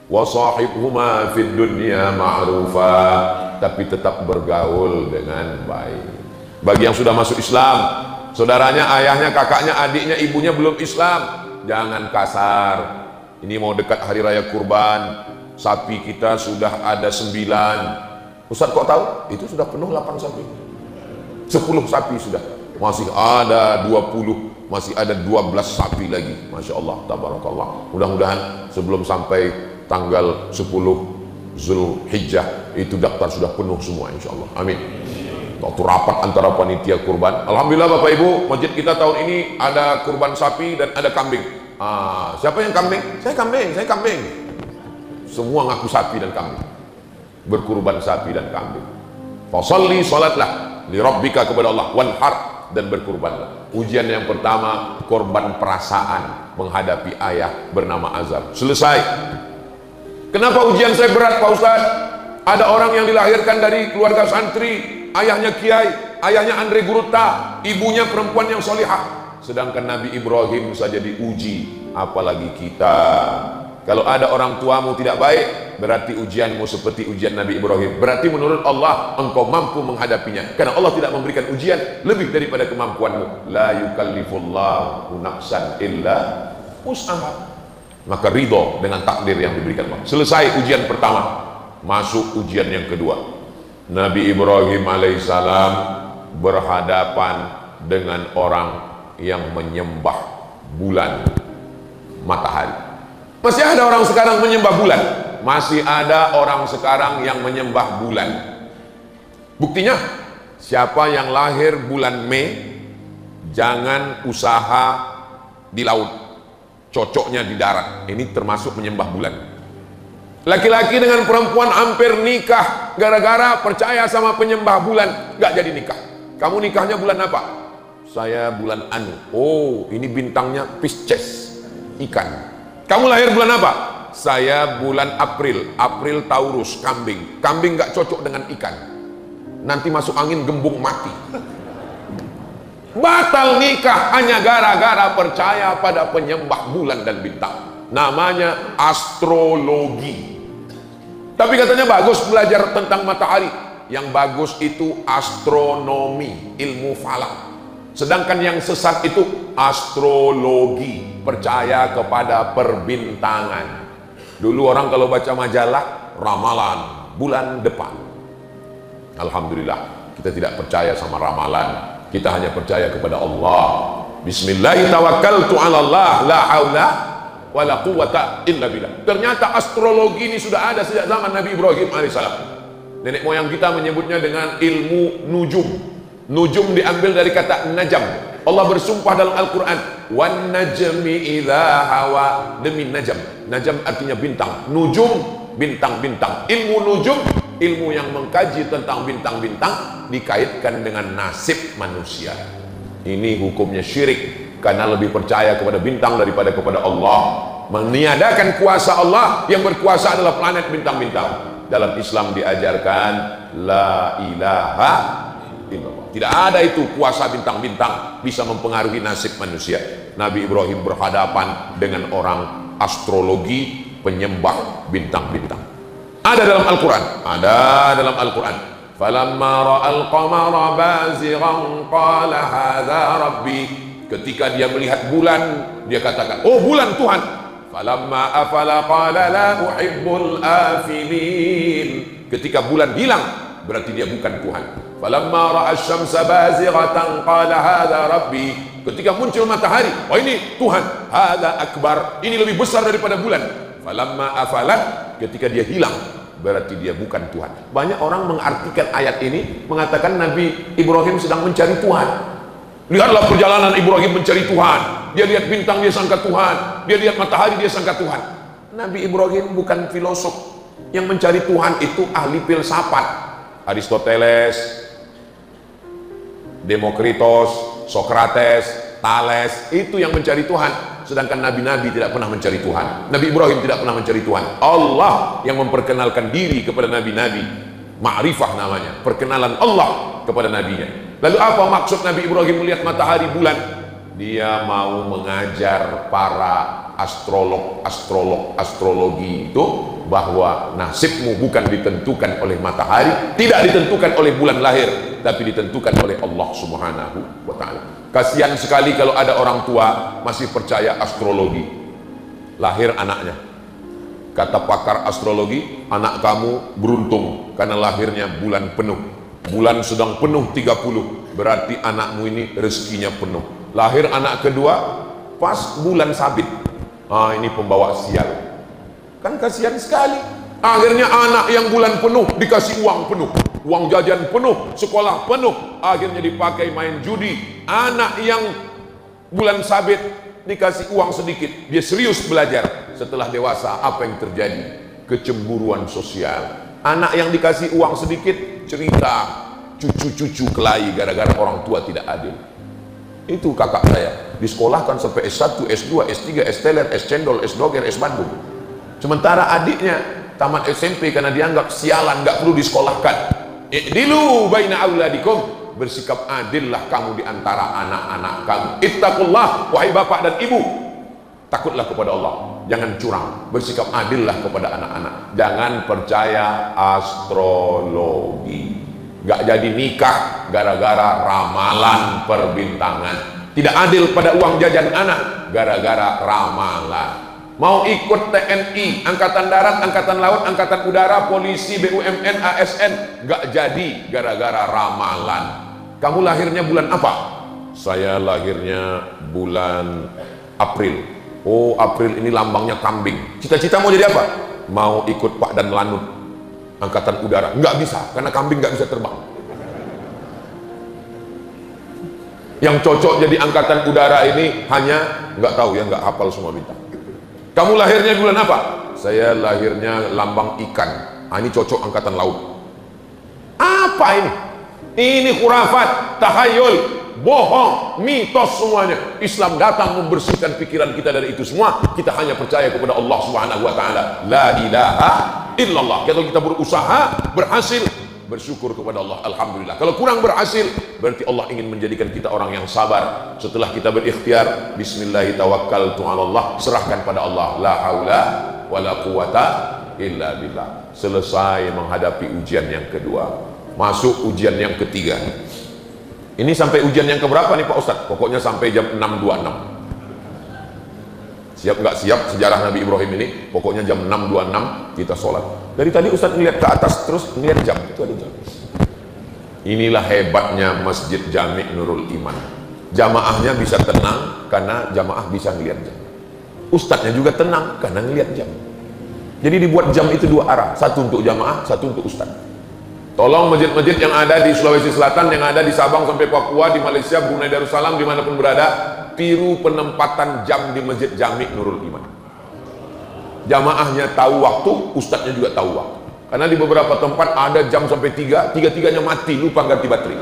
Speaker 2: Wa sahibhuma fid dunya ma'rufa, tapi tetap bergaul dengan baik. Bagi yang sudah masuk Islam, saudaranya, ayahnya, kakaknya, adiknya, ibunya belum Islam, jangan kasar. Ini mau dekat hari raya kurban, sapi kita sudah ada 9. Ustaz kok tahu? Itu sudah penuh 8 sapi. 10 sapi sudah. Masih ada 20, masih ada 12 sapi lagi. Masya Allah, tabarakallah. Mudah-mudahan sebelum sampai tanggal 10 Zulhijjah itu daftar sudah penuh semua, insya Allah. Amin. Waktu rapat antara panitia kurban, alhamdulillah Bapak Ibu, masjid kita tahun ini ada kurban sapi dan ada kambing. Siapa yang kambing? Saya kambing. Semua ngaku sapi dan kambing. Berkurban sapi dan kambing. Fasalli, salatlah li rabbika, kepada Allah, wanhar, dan berkurbanlah. Ujian yang pertama, korban perasaan menghadapi ayah bernama Azab. Selesai. Kenapa ujian saya berat Pak Ustaz? Ada orang yang dilahirkan dari keluarga santri, ayahnya kiai, ayahnya Andre Guruta, ibunya perempuan yang solihah. Sedangkan Nabi Ibrahim saja diuji, apalagi kita. Kalau ada orang tuamu tidak baik, berarti ujianmu seperti ujian Nabi Ibrahim. Berarti menurut Allah engkau mampu menghadapinya, karena Allah tidak memberikan ujian lebih daripada kemampuanmu. La yukallifullahu nafsan illa wus'aha. Maka ridho dengan takdir yang diberikan Allah. Selesai ujian pertama, masuk ujian yang kedua. Nabi Ibrahim alaihissalam berhadapan dengan orang yang menyembah bulan, matahari. Masih ada orang sekarang menyembah bulan. Masih ada orang sekarang yang menyembah bulan. Buktinya, siapa yang lahir bulan Mei, jangan usaha di laut, cocoknya di darat. Ini termasuk menyembah bulan. Laki-laki dengan perempuan hampir nikah gara-gara percaya sama penyembah bulan, nggak jadi nikah. Kamu nikahnya bulan apa? Saya bulan Anu. Oh, ini bintangnya Pisces, ikan. Kamu lahir bulan apa? Saya bulan April. April Taurus, kambing. Kambing nggak cocok dengan ikan. Nanti masuk angin gembung mati. Batal nikah hanya gara-gara percaya pada penyembah bulan dan bintang. Namanya astrologi. Tapi katanya bagus belajar tentang matahari. Yang bagus itu astronomi, ilmu falak. Sedangkan yang sesat itu astrologi, percaya kepada perbintangan. Dulu orang kalau baca majalah, ramalan bulan depan. Alhamdulillah, kita tidak percaya sama ramalan. Kita hanya percaya kepada Allah. Bismillahirrahmanirrahim. La haula wala quwwata illa billah. Ternyata astrologi ini sudah ada sejak zaman Nabi Ibrahim alaihissalam. Nenek moyang kita menyebutnya dengan ilmu nujum. Nujum diambil dari kata najam. Allah bersumpah dalam Al-Quran, wan najmi idza hawa, demi najam. Najam artinya bintang. Nujum, bintang-bintang. Ilmu nujum, ilmu yang mengkaji tentang bintang-bintang dikaitkan dengan nasib manusia. Ini hukumnya syirik, karena lebih percaya kepada bintang daripada kepada Allah. Meniadakan kuasa Allah, yang berkuasa adalah planet bintang-bintang. Dalam Islam diajarkan la ilaha illallah. Tidak ada itu kuasa bintang-bintang bisa mempengaruhi nasib manusia. Nabi Ibrahim berhadapan dengan orang astrologi, penyembah bintang-bintang. Ada dalam Al-Quran. Ada dalam Al-Quran. Falamma ra'al qamara bazighan qala hadza rabbi. Ketika dia melihat bulan, dia katakan, oh bulan Tuhan. Falamma afala qala la uhibbul afilin. Ketika bulan hilang, berarti dia bukan Tuhan. Falamma ra'a asy-syamsa bazighatan qala hadza rabbi. Ketika muncul matahari, oh ini Tuhan. Hadza akbar. Ini lebih besar daripada bulan. Falamma afalat, ketika dia hilang, berarti dia bukan Tuhan. Banyak orang mengartikan ayat ini, mengatakan Nabi Ibrahim sedang mencari Tuhan. Lihatlah perjalanan Ibrahim mencari Tuhan. Dia lihat bintang, dia sangka Tuhan. Dia lihat matahari, dia sangka Tuhan. Nabi Ibrahim bukan filosof. Yang mencari Tuhan itu ahli filsafat. Aristoteles, Demokritos, Sokrates, Thales, itu yang mencari Tuhan. Sedangkan nabi-nabi tidak pernah mencari Tuhan. Nabi Ibrahim tidak pernah mencari Tuhan. Allah yang memperkenalkan diri kepada nabi-nabi. Ma'rifah namanya, perkenalan Allah kepada nabinya. Lalu apa maksud Nabi Ibrahim melihat matahari bulan? Dia mau mengajar para astrologi itu bahwa nasibmu bukan ditentukan oleh matahari, tidak ditentukan oleh bulan lahir, tapi ditentukan oleh Allah Subhanahu wa ta'ala. Kasihan sekali kalau ada orang tua masih percaya astrologi. Lahir anaknya, kata pakar astrologi, anak kamu beruntung karena lahirnya bulan penuh. Bulan sedang penuh 30, berarti anakmu ini rezekinya penuh. Lahir anak kedua pas bulan sabit, ini pembawa sial. Kan kasihan sekali. Akhirnya anak yang bulan penuh dikasih uang penuh, uang jajan penuh, sekolah penuh, akhirnya dipakai main judi. Anak yang bulan sabit dikasih uang sedikit, dia serius belajar. Setelah dewasa apa yang terjadi? Kecemburuan sosial. Anak yang dikasih uang sedikit cerita cucu-cucu kelahi gara-gara orang tua tidak adil. Itu kakak saya disekolahkan sampai S1, S2, S3, S teler, S cendol, S doger, S bandung. Sementara adiknya tamat SMP karena dianggap sialan, nggak perlu disekolahkan. I'dilu baina auladikum, bersikap adillah kamu di antara anak-anak kamu. Ittaqullah, wahai bapak dan ibu, takutlah kepada Allah, jangan curang, bersikap adillah kepada anak-anak, jangan percaya astrologi. Nggak jadi nikah gara-gara ramalan perbintangan, tidak adil pada uang jajan anak gara-gara ramalan. Mau ikut TNI, Angkatan Darat, Angkatan Laut, Angkatan Udara, Polisi, BUMN, ASN, nggak jadi gara-gara ramalan. Kamu lahirnya bulan apa? Saya lahirnya bulan April. Oh, April ini lambangnya kambing. Cita-cita mau jadi apa? Mau ikut Pak Dan Lanut, Angkatan Udara. Nggak bisa, karena kambing nggak bisa terbang. Yang cocok jadi Angkatan Udara ini hanya, nggak tahu ya, nggak hafal semua bintang. Kamu lahirnya bulan apa? Saya lahirnya lambang ikan. Ini cocok Angkatan Laut. Apa ini? Ini khurafat, tahayul, bohong, mitos semuanya. Islam datang membersihkan pikiran kita dari itu semua. Kita hanya percaya kepada Allah Subhanahu wa ta'ala. La ilaha illallah. Kalau kita berusaha, berhasil, bersyukur kepada Allah, alhamdulillah. Kalau kurang berhasil, berarti Allah ingin menjadikan kita orang yang sabar. Setelah kita berikhtiar, bismillahi tawakkaltu 'ala Allah, serahkan pada Allah. La haula wala quwata illa billah. Selesai menghadapi ujian yang kedua, masuk ujian yang ketiga. Ini sampai ujian yang keberapa nih Pak Ustadz? Pokoknya sampai jam 6.26. Siap nggak siap sejarah Nabi Ibrahim ini? Pokoknya jam 6.26 kita sholat. Dari tadi Ustadz ngeliat ke atas terus ngeliat jam, itu ada jam. Inilah hebatnya Masjid Jami' Nurul Iman. Jamaahnya bisa tenang karena jamaah bisa ngeliat jam. Ustadznya juga tenang karena ngeliat jam. Jadi dibuat jam itu dua arah, satu untuk jamaah, satu untuk ustadz. Tolong masjid-masjid yang ada di Sulawesi Selatan, yang ada di Sabang sampai Papua, di Malaysia, Brunei Darussalam, dimanapun berada, tiru penempatan jam di Masjid Jami' Nurul Iman. Jamaahnya tahu waktu, ustadznya juga tahu waktu. Karena di beberapa tempat ada jam sampai tiga-tiganya mati, lupa ganti baterai.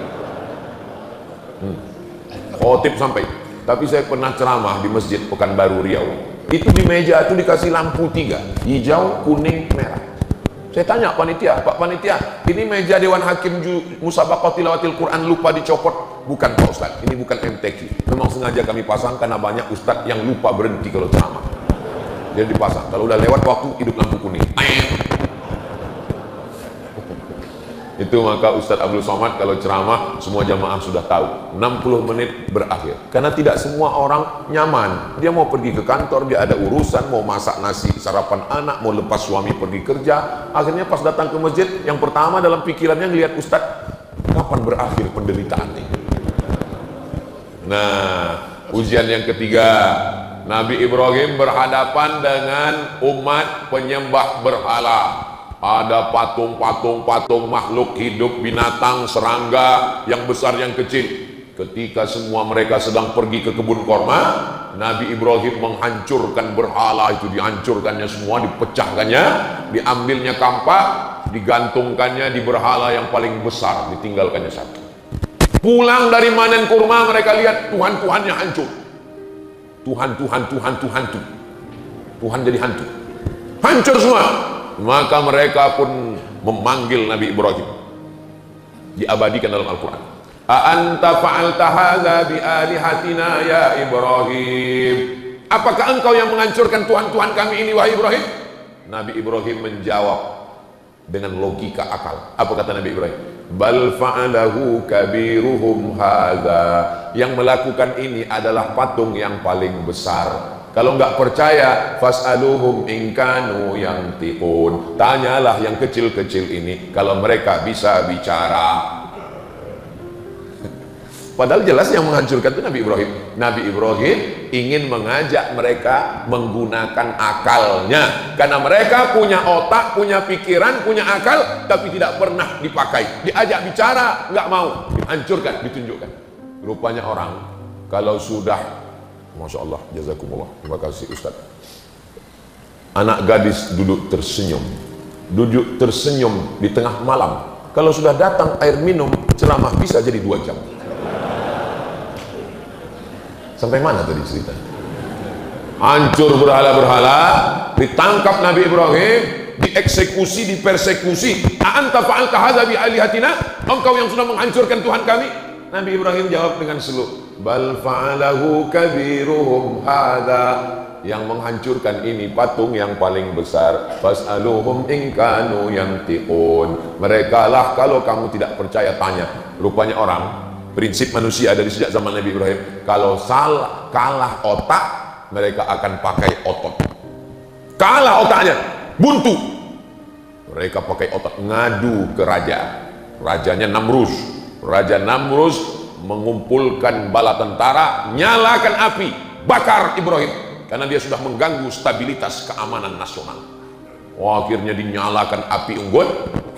Speaker 2: Khotib sampai. Tapi saya pernah ceramah di Masjid Pekanbaru Riau. Itu di meja itu dikasih lampu 3, hijau, kuning, merah. Saya tanya panitia, Pak Panitia, ini meja Dewan Hakim Musabaqah Tilawatil Quran lupa dicopot? Bukan Pak Ustadz, ini bukan MTQ. Memang sengaja kami pasang karena banyak ustadz yang lupa berhenti kalau ceramah. Jadi dipasang, kalau udah lewat waktu hidup lampu kuning. Itu maka Ustadz Abdul Somad kalau ceramah semua jamaah sudah tahu 60 menit berakhir. Karena tidak semua orang nyaman. Dia mau pergi ke kantor, dia ada urusan, mau masak nasi sarapan anak, mau lepas suami pergi kerja. Akhirnya pas datang ke masjid, yang pertama dalam pikirannya ngelihat Ustadz, kapan berakhir penderitaan ini? Nah, ujian yang ketiga, Nabi Ibrahim berhadapan dengan umat penyembah berhala. Ada patung makhluk hidup, binatang, serangga, yang besar yang kecil. Ketika semua mereka sedang pergi ke kebun korma, Nabi Ibrahim menghancurkan berhala itu, dihancurkannya semua, dipecahkannya, diambilnya kampak, digantungkannya di berhala yang paling besar, ditinggalkannya satu. Pulang dari manen kurma, mereka lihat Tuhan-Tuhannya hancur. Tuhan jadi hantu. Hancur semua. Maka mereka pun memanggil Nabi Ibrahim. Diabadikan dalam Al-Quran. A'anta fa'alta hadza bi alihatina ya Ibrahim. Apakah engkau yang menghancurkan Tuhan-Tuhan kami ini wahai Ibrahim? Nabi Ibrahim menjawab dengan logika akal. Apa kata Nabi Ibrahim? Bal fa'alahu kabiruhum hadza. Yang melakukan ini adalah patung yang paling besar. Kalau nggak percaya, fas'aluhum in kanu yantiqun. Tanyalah yang kecil-kecil ini kalau mereka bisa bicara. Padahal jelas yang menghancurkan itu Nabi Ibrahim. Nabi Ibrahim ingin mengajak mereka menggunakan akalnya. Karena mereka punya otak, punya pikiran, punya akal, tapi tidak pernah dipakai. Diajak bicara, nggak mau. Dihancurkan, ditunjukkan. Rupanya orang, kalau sudah, Masya Allah, jazakumullah, terima kasih Ustaz. Anak gadis duduk tersenyum di tengah malam. Kalau sudah datang air minum, ceramah bisa jadi 2 jam. Sampai mana tadi cerita? Hancur berhala-berhala, ditangkap Nabi Ibrahim, dieksekusi, dipersekusi. A'anta fa'alta hadza bi alihatina? Engkau yang sudah menghancurkan Tuhan kami? Nabi Ibrahim jawab dengan slow, bal fa'alahu kabiruhum hadza. Yang menghancurkan ini patung yang paling besar. Fas'aluhum in kanu yantiqun. Mereka lah, kalau kamu tidak percaya tanya. Rupanya orang, prinsip manusia dari sejak zaman Nabi Ibrahim, kalau kalah otak, mereka akan pakai otot. Kalah otaknya, buntu, mereka pakai otot, ngadu ke raja. Rajanya Namrus. Raja Namrus mengumpulkan bala tentara, nyalakan api, bakar Ibrahim, karena dia sudah mengganggu stabilitas keamanan nasional. Akhirnya dinyalakan api unggun,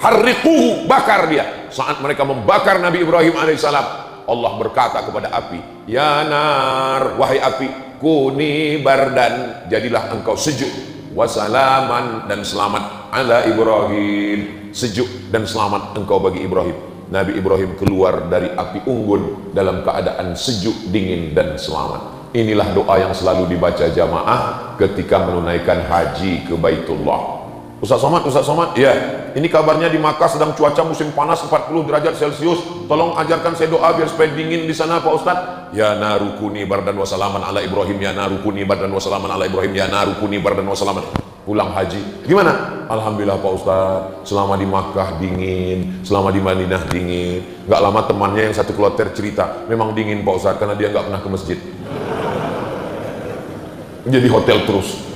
Speaker 2: harriquhu, bakar dia. Saat mereka membakar Nabi Ibrahim alaihissalam, Allah berkata kepada api, ya nar, wahai api, kuni bardan, jadilah engkau sejuk, wasalaman, dan selamat, ala Ibrahim, sejuk dan selamat engkau bagi Ibrahim. Nabi Ibrahim keluar dari api unggun dalam keadaan sejuk, dingin, dan selamat. Inilah doa yang selalu dibaca jamaah ketika menunaikan haji ke Baitullah. Ustaz Somad, ya, ini kabarnya di Makkah sedang cuaca musim panas 40 derajat Celcius. Tolong ajarkan saya doa biar supaya dingin di sana Pak Ustaz. Ya narukuni bardan wa salaman ala Ibrahim, ya narukuni bardan wa salaman ala Ibrahim, ya narukuni bardan wa salaman. Pulang haji, gimana? Alhamdulillah Pak Ustaz, selama di Makkah dingin, selama di Madinah dingin. Gak lama temannya yang satu kloter cerita, memang dingin Pak Ustaz karena dia gak pernah ke masjid. Jadi hotel terus.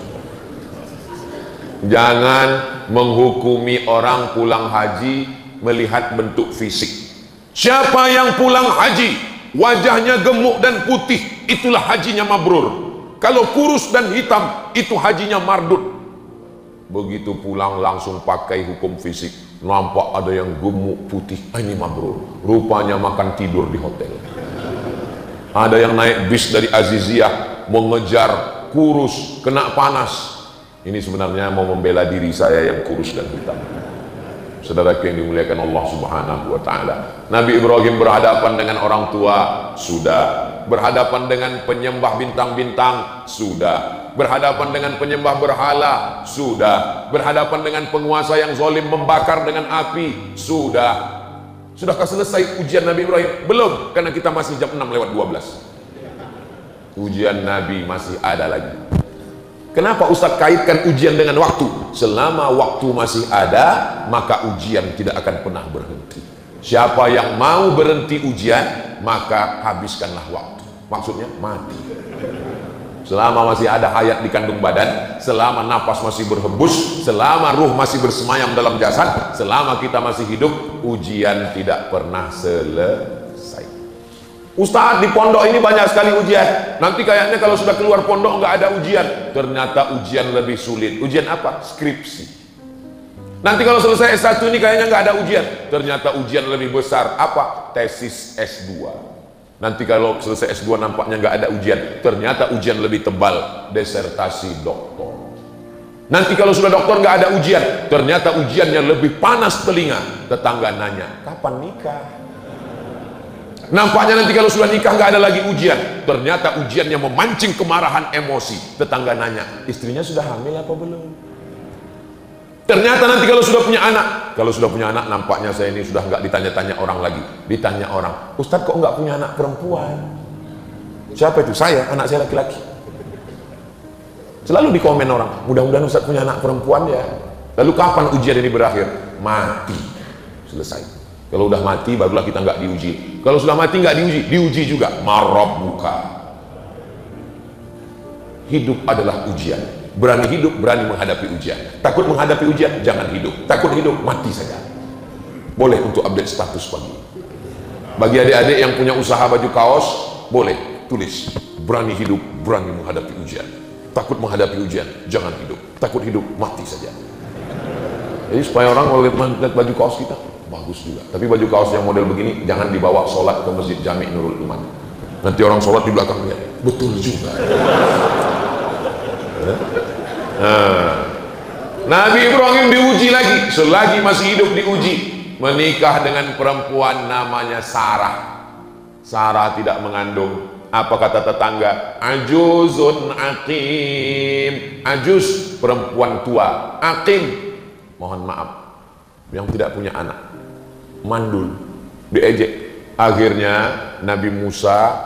Speaker 2: Jangan menghukumi orang pulang haji melihat bentuk fisik. Siapa yang pulang haji wajahnya gemuk dan putih, itulah hajinya mabrur. Kalau kurus dan hitam, itu hajinya mardut. Begitu pulang langsung pakai hukum fisik, nampak ada yang gemuk putih, ini mabrur. Rupanya makan tidur di hotel. Ada yang naik bis dari Aziziyah mengejar kurus, kena panas. Ini sebenarnya mau membela diri saya yang kurus dan hitam. Saudaraku yang dimuliakan Allah Subhanahu wa taala. Nabi Ibrahim berhadapan dengan orang tua, sudah. Berhadapan dengan penyembah bintang-bintang, sudah. Berhadapan dengan penyembah berhala, sudah. Berhadapan dengan penguasa yang zalim membakar dengan api, sudah. Sudahkah selesai ujian Nabi Ibrahim? Belum, karena kita masih jam 6:12. Ujian Nabi masih ada lagi. Kenapa Ustadz kaitkan ujian dengan waktu? Selama waktu masih ada, maka ujian tidak akan pernah berhenti. Siapa yang mau berhenti ujian, maka habiskanlah waktu. Maksudnya mati. Selama masih ada hayat di kandung badan, selama napas masih berhembus, selama ruh masih bersemayam dalam jasad, selama kita masih hidup, ujian tidak pernah selesai. Ustaz, di pondok ini banyak sekali ujian. Nanti kayaknya kalau sudah keluar pondok nggak ada ujian. Ternyata ujian lebih sulit. Ujian apa? Skripsi. Nanti kalau selesai S1 ini kayaknya nggak ada ujian. Ternyata ujian lebih besar. Apa? Tesis S2. Nanti kalau selesai S2 nampaknya nggak ada ujian, ternyata ujian lebih tebal, disertasi doktor. Nanti kalau sudah doktor nggak ada ujian, ternyata ujiannya lebih panas telinga. Tetangga nanya, kapan nikah? Nampaknya nanti kalau sudah nikah nggak ada lagi ujian, ternyata ujiannya memancing kemarahan emosi. Tetangga nanya, istrinya sudah hamil apa belum? Ternyata nanti kalau sudah punya anak, nampaknya saya ini sudah nggak ditanya-tanya orang lagi. Ditanya orang, Ustadz kok nggak punya anak perempuan? Siapa itu? Saya, anak saya laki-laki. Selalu dikomen orang, mudah-mudahan Ustadz punya anak perempuan ya. Lalu kapan ujian ini berakhir? Mati. Selesai. Kalau udah mati barulah kita nggak diuji. Kalau sudah mati nggak diuji juga. Marabbuka. Hidup adalah ujian. Berani hidup, berani menghadapi ujian. Takut menghadapi ujian, jangan hidup. Takut hidup, mati saja. Boleh untuk update status pagi. Bagi adik-adik yang punya usaha baju kaos, boleh tulis. Berani hidup, berani menghadapi ujian. Takut menghadapi ujian, jangan hidup. Takut hidup, mati saja. Jadi supaya orang kalau lihat baju kaos kita, bagus juga. Tapi baju kaos yang model begini, jangan dibawa sholat ke Masjid Jami' Nurul Iman. Nanti orang sholat di belakang lihat, betul juga. Nabi Ibrahim diuji lagi, selagi masih hidup diuji. Menikah dengan perempuan namanya Sarah. Sarah tidak mengandung. Apa kata tetangga? Ajuzun aqim. Ajuz, perempuan tua. Aqim, mohon maaf, yang tidak punya anak. Mandul, diejek. Akhirnya Nabi Musa,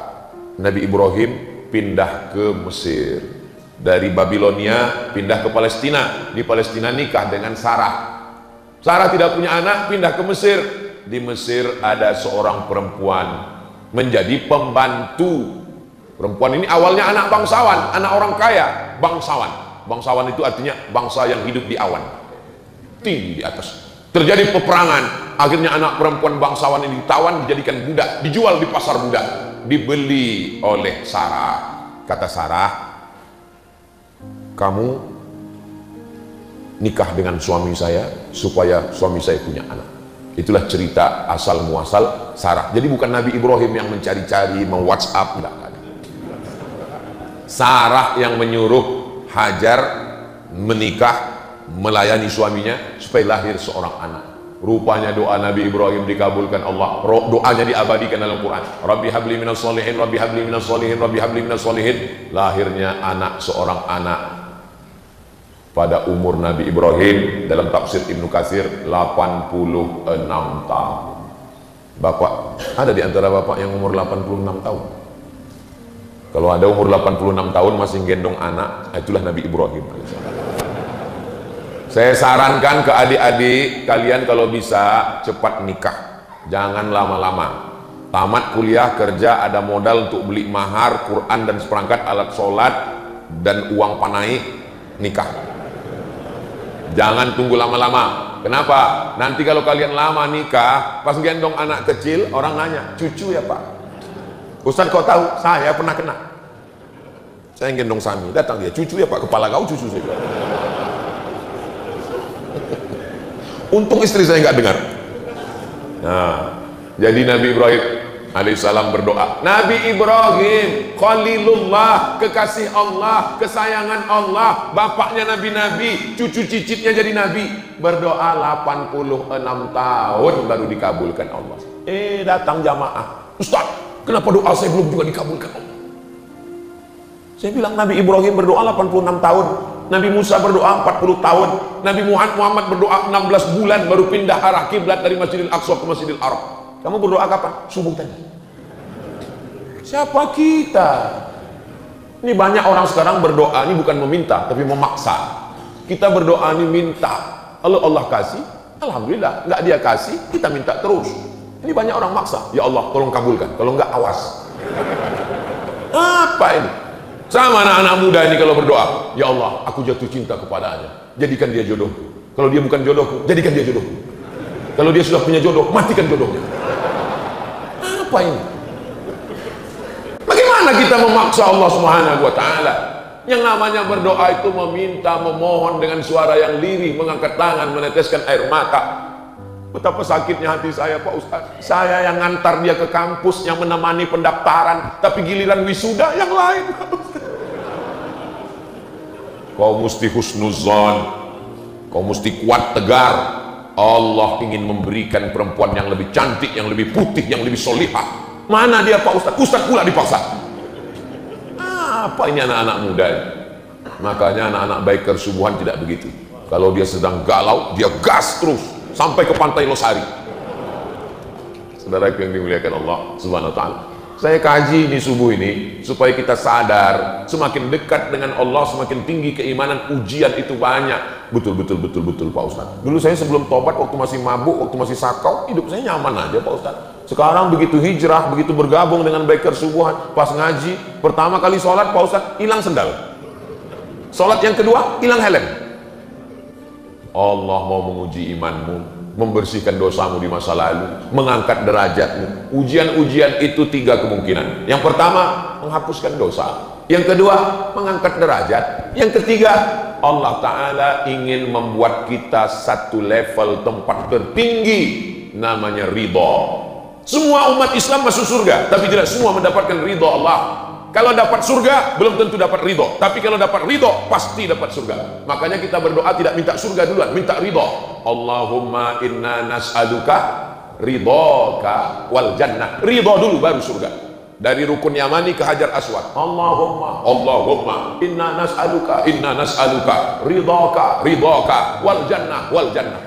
Speaker 2: Nabi Ibrahim pindah ke Mesir. Dari Babilonia pindah ke Palestina. Di Palestina nikah dengan Sarah. Sarah tidak punya anak, pindah ke Mesir. Di Mesir ada seorang perempuan menjadi pembantu. Perempuan ini awalnya anak bangsawan, anak orang kaya, bangsawan. Bangsawan itu artinya bangsa yang hidup di awan, tinggi di atas. Terjadi peperangan, akhirnya anak perempuan bangsawan ini ditawan, dijadikan budak, dijual di pasar budak, dibeli oleh Sarah. Kata Sarah, kamu nikah dengan suami saya supaya suami saya punya anak. Itulah cerita asal muasal Sarah. Jadi bukan Nabi Ibrahim yang mencari-cari, WhatsApp, enggak ada. Sarah yang menyuruh Hajar menikah, melayani suaminya supaya lahir seorang anak. Rupanya doa Nabi Ibrahim dikabulkan Allah. Doanya diabadikan dalam Quran. Rabbi habli minas solihin, Rabbi habli minas solihin, Rabbi habli minas solihin. Lahirnya anak, seorang anak pada umur Nabi Ibrahim. Dalam tafsir Ibnu Katsir 86 tahun. Bapak, ada di antara bapak yang umur 86 tahun? Kalau ada umur 86 tahun masih gendong anak, itulah Nabi Ibrahim. Saya sarankan ke adik-adik kalian kalau bisa cepat nikah, jangan lama-lama. Tamat kuliah, kerja, ada modal untuk beli mahar, Quran dan seperangkat alat sholat dan uang panai, nikah. Jangan tunggu lama-lama. Kenapa? Nanti kalau kalian lama nikah, pas gendong anak kecil, orang nanya, cucu ya Pak? Ustaz kau tahu? Saya pernah kena. Saya gendong Sami, datang dia, cucu ya Pak? Kepala kau cucu saya. Untung istri saya nggak dengar. Nah, jadi Nabi Ibrahim alaihissalam berdoa. Nabi Ibrahim, Khalilullah, kekasih Allah, kesayangan Allah, bapaknya nabi-nabi, cucu cicitnya jadi nabi, berdoa 86 tahun baru dikabulkan Allah. Datang jamaah, Ustaz, kenapa doa saya belum juga dikabulkan Allah? Saya bilang Nabi Ibrahim berdoa 86 tahun, Nabi Musa berdoa 40 tahun, Nabi Muhammad berdoa 16 bulan baru pindah arah kiblat dari Masjidil Aqsa ke Masjidil Haram. Kamu berdoa kapan? Subuh tadi. Siapa kita? Ini banyak orang sekarang berdoa ini bukan meminta tapi memaksa. Kita berdoa ini minta. Kalau Allah kasih, alhamdulillah. Enggak dia kasih, kita minta terus. Ini banyak orang maksa. Ya Allah, tolong kabulkan. Kalau enggak, awas. Apa ini? Sama anak-anak muda ini kalau berdoa, ya Allah, aku jatuh cinta kepadanya, jadikan dia jodohku. Kalau dia bukan jodohku, jadikan dia jodohku. Kalau dia sudah punya jodoh, matikan jodohnya. Apa ini? Bagaimana kita memaksa Allah Subhanahu wa Ta'ala? Yang namanya berdoa itu meminta, memohon dengan suara yang lirih, mengangkat tangan, meneteskan air mata. Betapa sakitnya hati saya, Pak Ustaz. Saya yang ngantar dia ke kampus, yang menemani pendaftaran, tapi giliran wisuda yang lain. Kau mesti husnuzon, kau mesti kuat tegar. Allah ingin memberikan perempuan yang lebih cantik, yang lebih putih, yang lebih solihah. Mana dia, Pak Ustaz? Ustaz pula dipaksa. Apa ini anak-anak muda? Makanya anak-anak biker subuhan tidak begitu. Kalau dia sedang galau, dia gas terus sampai ke pantai Losari. Saudara yang dimuliakan Allah Subhanahu wa taala. Saya kaji ini subuh ini supaya kita sadar, semakin dekat dengan Allah, semakin tinggi keimanan, ujian itu banyak. Betul Pak Ustaz. Dulu saya sebelum tobat, waktu masih mabuk, waktu masih sakau, hidup saya nyaman aja Pak Ustaz. Sekarang begitu hijrah, begitu bergabung dengan biker subuhan, pas ngaji, pertama kali sholat Pak Ustaz, hilang sendal. Sholat yang kedua, hilang helm. Allah mau menguji imanmu, membersihkan dosamu di masa lalu, mengangkat derajatmu. Ujian-ujian itu 3 kemungkinan. Yang pertama, menghapuskan dosa. Yang kedua, mengangkat derajat. Yang ketiga, Allah Ta'ala ingin membuat kita satu level tempat tertinggi, namanya ridho. Semua umat Islam masuk surga, tapi tidak semua mendapatkan ridho Allah. Kalau dapat surga, belum tentu dapat ridho. Tapi kalau dapat ridho, pasti dapat surga. Makanya kita berdoa tidak minta surga duluan, minta ridho. Allahumma inna nas'aluka ridhoka wal jannah. Ridho dulu baru surga. Dari rukun Yamani ke Hajar Aswad. Allahumma inna nas'aluka ridhoka wal jannah.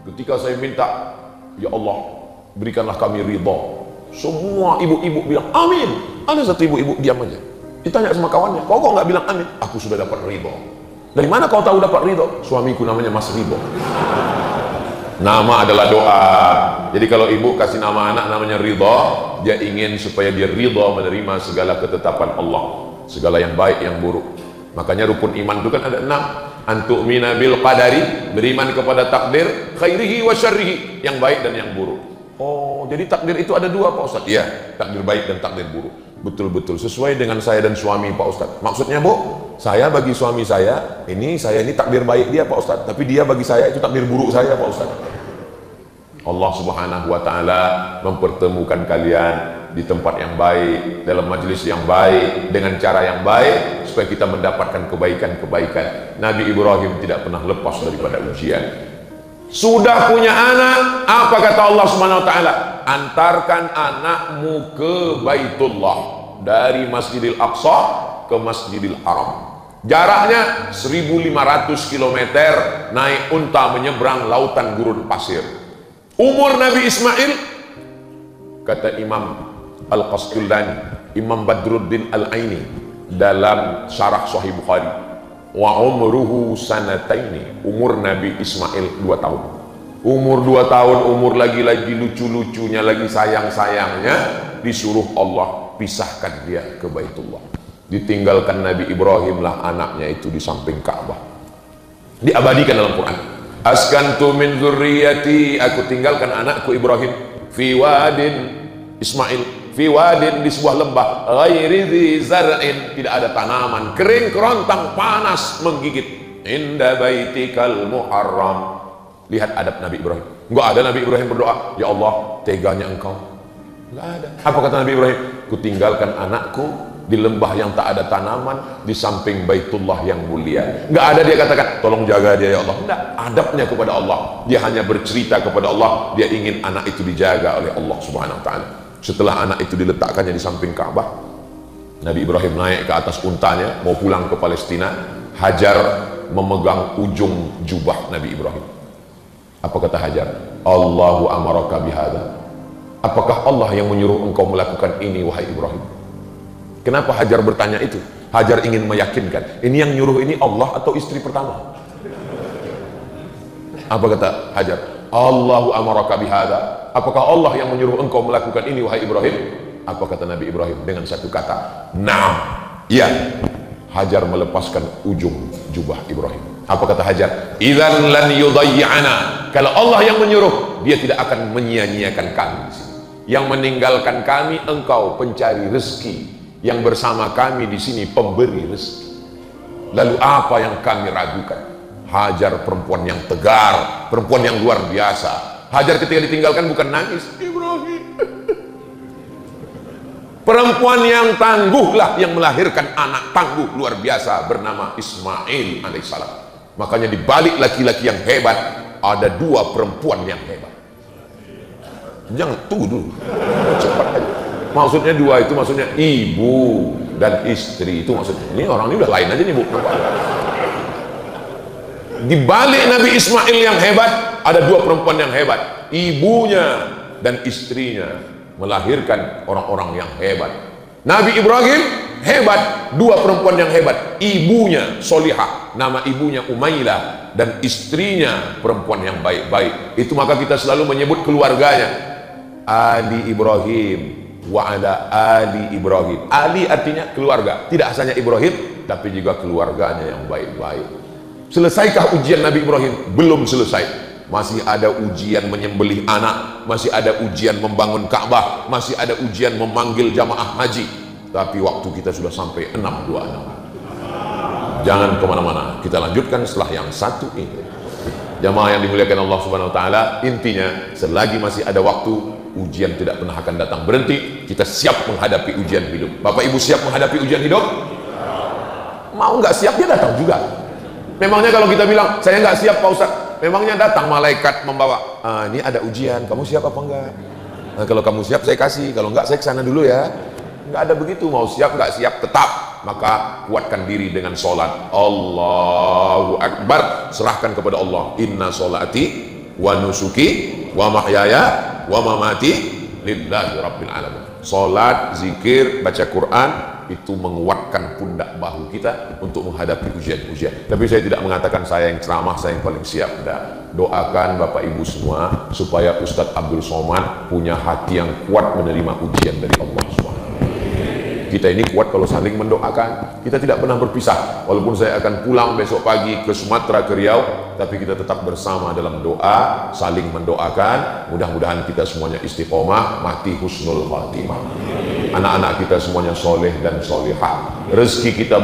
Speaker 2: Ketika saya minta, ya Allah, berikanlah kami ridho. Semua ibu-ibu bilang amin. Ada satu ibu-ibu diam aja. Ditanya sama kawannya, kok nggak bilang amin? Aku sudah dapat ridho. Dari mana kau tahu dapat ridho? Suamiku namanya Mas Ridho. Nama adalah doa. Jadi kalau ibu kasih nama anak namanya Ridho, dia ingin supaya dia ridho menerima segala ketetapan Allah, segala yang baik yang buruk. Makanya rukun iman itu kan ada 6. Antu'mina bil qadari, beriman kepada takdir, khairihi wa syarrihi, yang baik dan yang buruk. Oh, jadi takdir itu ada 2 Pak Ustaz? Iya, takdir baik dan takdir buruk. Betul-betul sesuai dengan saya dan suami Pak Ustaz. Maksudnya Bu, saya bagi suami saya ini takdir baik dia Pak Ustaz, tapi dia bagi saya itu takdir buruk saya Pak Ustaz. Allah Subhanahu wa taala mempertemukan kalian di tempat yang baik, dalam majelis yang baik, dengan cara yang baik, supaya kita mendapatkan kebaikan-kebaikan. Nabi Ibrahim tidak pernah lepas daripada ujian. Sudah punya anak, apa kata Allah Subhanahu wa taala? Antarkan anakmu ke Baitullah, dari Masjidil Aqsa ke Masjidil Haram. Jaraknya 1500 km, naik unta menyeberang lautan gurun pasir. Umur Nabi Ismail, kata Imam Al-Qasdullani, Imam Badruddin Al-Aini dalam syarah Sahih Bukhari, wa umruhu sanataini, umur Nabi Ismail 2 tahun. Umur 2 tahun, umur lagi-lagi lucu-lucunya, lagi sayang-sayangnya, disuruh Allah pisahkan dia ke Baitullah. Ditinggalkan Nabi Ibrahim lah anaknya itu di samping Ka'bah. Diabadikan dalam Quran. Askantu min dzurriyyati, aku tinggalkan anakku Ibrahim fi wadin, Ismail fi wadin, di sebuah lembah, ghairi dzi zar'in, tidak ada tanaman, kering kerontang, panas menggigit, inda baitikal muharram. Lihat adab Nabi Ibrahim. Enggak ada Nabi Ibrahim berdoa, ya Allah teganya engkau. Enggak ada. Apa kata Nabi Ibrahim? Kutinggalkan anakku di lembah yang tak ada tanaman, di samping Baitullah yang mulia. Enggak ada dia katakan tolong jaga dia ya Allah. Enggak, adabnya kepada Allah. Dia hanya bercerita kepada Allah, dia ingin anak itu dijaga oleh Allah Subhanahu wa taala. Setelah anak itu diletakkannya di samping Ka'bah, Nabi Ibrahim naik ke atas untanya mau pulang ke Palestina. Hajar memegang ujung jubah Nabi Ibrahim. Apa kata Hajar? Allahu amaraka bihadza. Apakah Allah yang menyuruh engkau melakukan ini wahai Ibrahim? Kenapa Hajar bertanya itu? Hajar ingin meyakinkan, ini yang nyuruh ini Allah atau istri pertama? Apa kata Hajar? Allahu amaraka bihadza. Apakah Allah yang menyuruh engkau melakukan ini wahai Ibrahim? Apa kata Nabi Ibrahim dengan satu kata? Naam. Iya. Hajar melepaskan ujung jubah Ibrahim. Apa kata Hajar? Idzan lan yudayyi'ana. Kalau Allah yang menyuruh, dia tidak akan menyia-nyiakan kami di sini. Yang meninggalkan kami engkau pencari rezeki, yang bersama kami di sini pemberi rezeki. Lalu apa yang kami ragukan? Hajar perempuan yang tegar, perempuan yang luar biasa. Hajar ketika ditinggalkan bukan nangis, Ibrahim. Perempuan yang tangguhlah yang melahirkan anak tangguh luar biasa bernama Ismail alaihissalam. Makanya di balik laki-laki yang hebat ada dua perempuan yang hebat. Jangan tunggu dulu, cepat aja. Maksudnya dua itu maksudnya ibu dan istri, itu maksudnya. Ini orang ini udah lain aja nih bu. Di balik Nabi Ismail yang hebat ada dua perempuan yang hebat, ibunya dan istrinya melahirkan orang-orang yang hebat. Nabi Ibrahim hebat, dua perempuan yang hebat, ibunya solihah, nama ibunya Umailah, dan istrinya perempuan yang baik-baik. Itu maka kita selalu menyebut keluarganya Ali Ibrahim wa ala Ali Ibrahim. Ali artinya keluarga, tidak hanya Ibrahim tapi juga keluarganya yang baik-baik. Selesaikah ujian Nabi Ibrahim? Belum selesai. Masih ada ujian menyembelih anak, masih ada ujian membangun Ka'bah, masih ada ujian memanggil jamaah haji. Tapi waktu kita sudah sampai 626. Jangan kemana-mana, kita lanjutkan setelah yang satu ini. Jamaah yang dimuliakan Allah Subhanahu Wa Taala, intinya selagi masih ada waktu, ujian tidak pernah akan datang berhenti. Kita siap menghadapi ujian hidup. Bapak Ibu siap menghadapi ujian hidup? Mau nggak siap dia datang juga. Memangnya kalau kita bilang saya nggak siap Pak Ustaz, memangnya datang malaikat membawa, ini ada ujian, kamu siap apa enggak? Nah, kalau kamu siap saya kasih, kalau enggak saya kesana dulu ya. Enggak ada begitu, mau siap enggak siap tetap. Maka kuatkan diri dengan sholat. Allahu Akbar, serahkan kepada Allah. Inna sholati wa nusuki wa mahyaya wa mamati lillahi rabbil alamin. Sholat, zikir, baca Quran itu menguatkan pundak bahu kita untuk menghadapi ujian-ujian. Tapi saya tidak mengatakan saya yang ceramah, saya yang paling siap. Tidak. Doakan Bapak Ibu semua supaya Ustadz Abdul Somad punya hati yang kuat menerima ujian dari Allah SWT. Kita ini kuat kalau saling mendoakan. Kita tidak pernah berpisah. Walaupun saya akan pulang besok pagi ke Sumatera, ke Riau, tapi kita tetap bersama dalam doa, saling mendoakan. Mudah-mudahan kita semuanya istiqomah, mati husnul khatimah. Anak-anak kita semuanya soleh dan solehah. Rezeki kita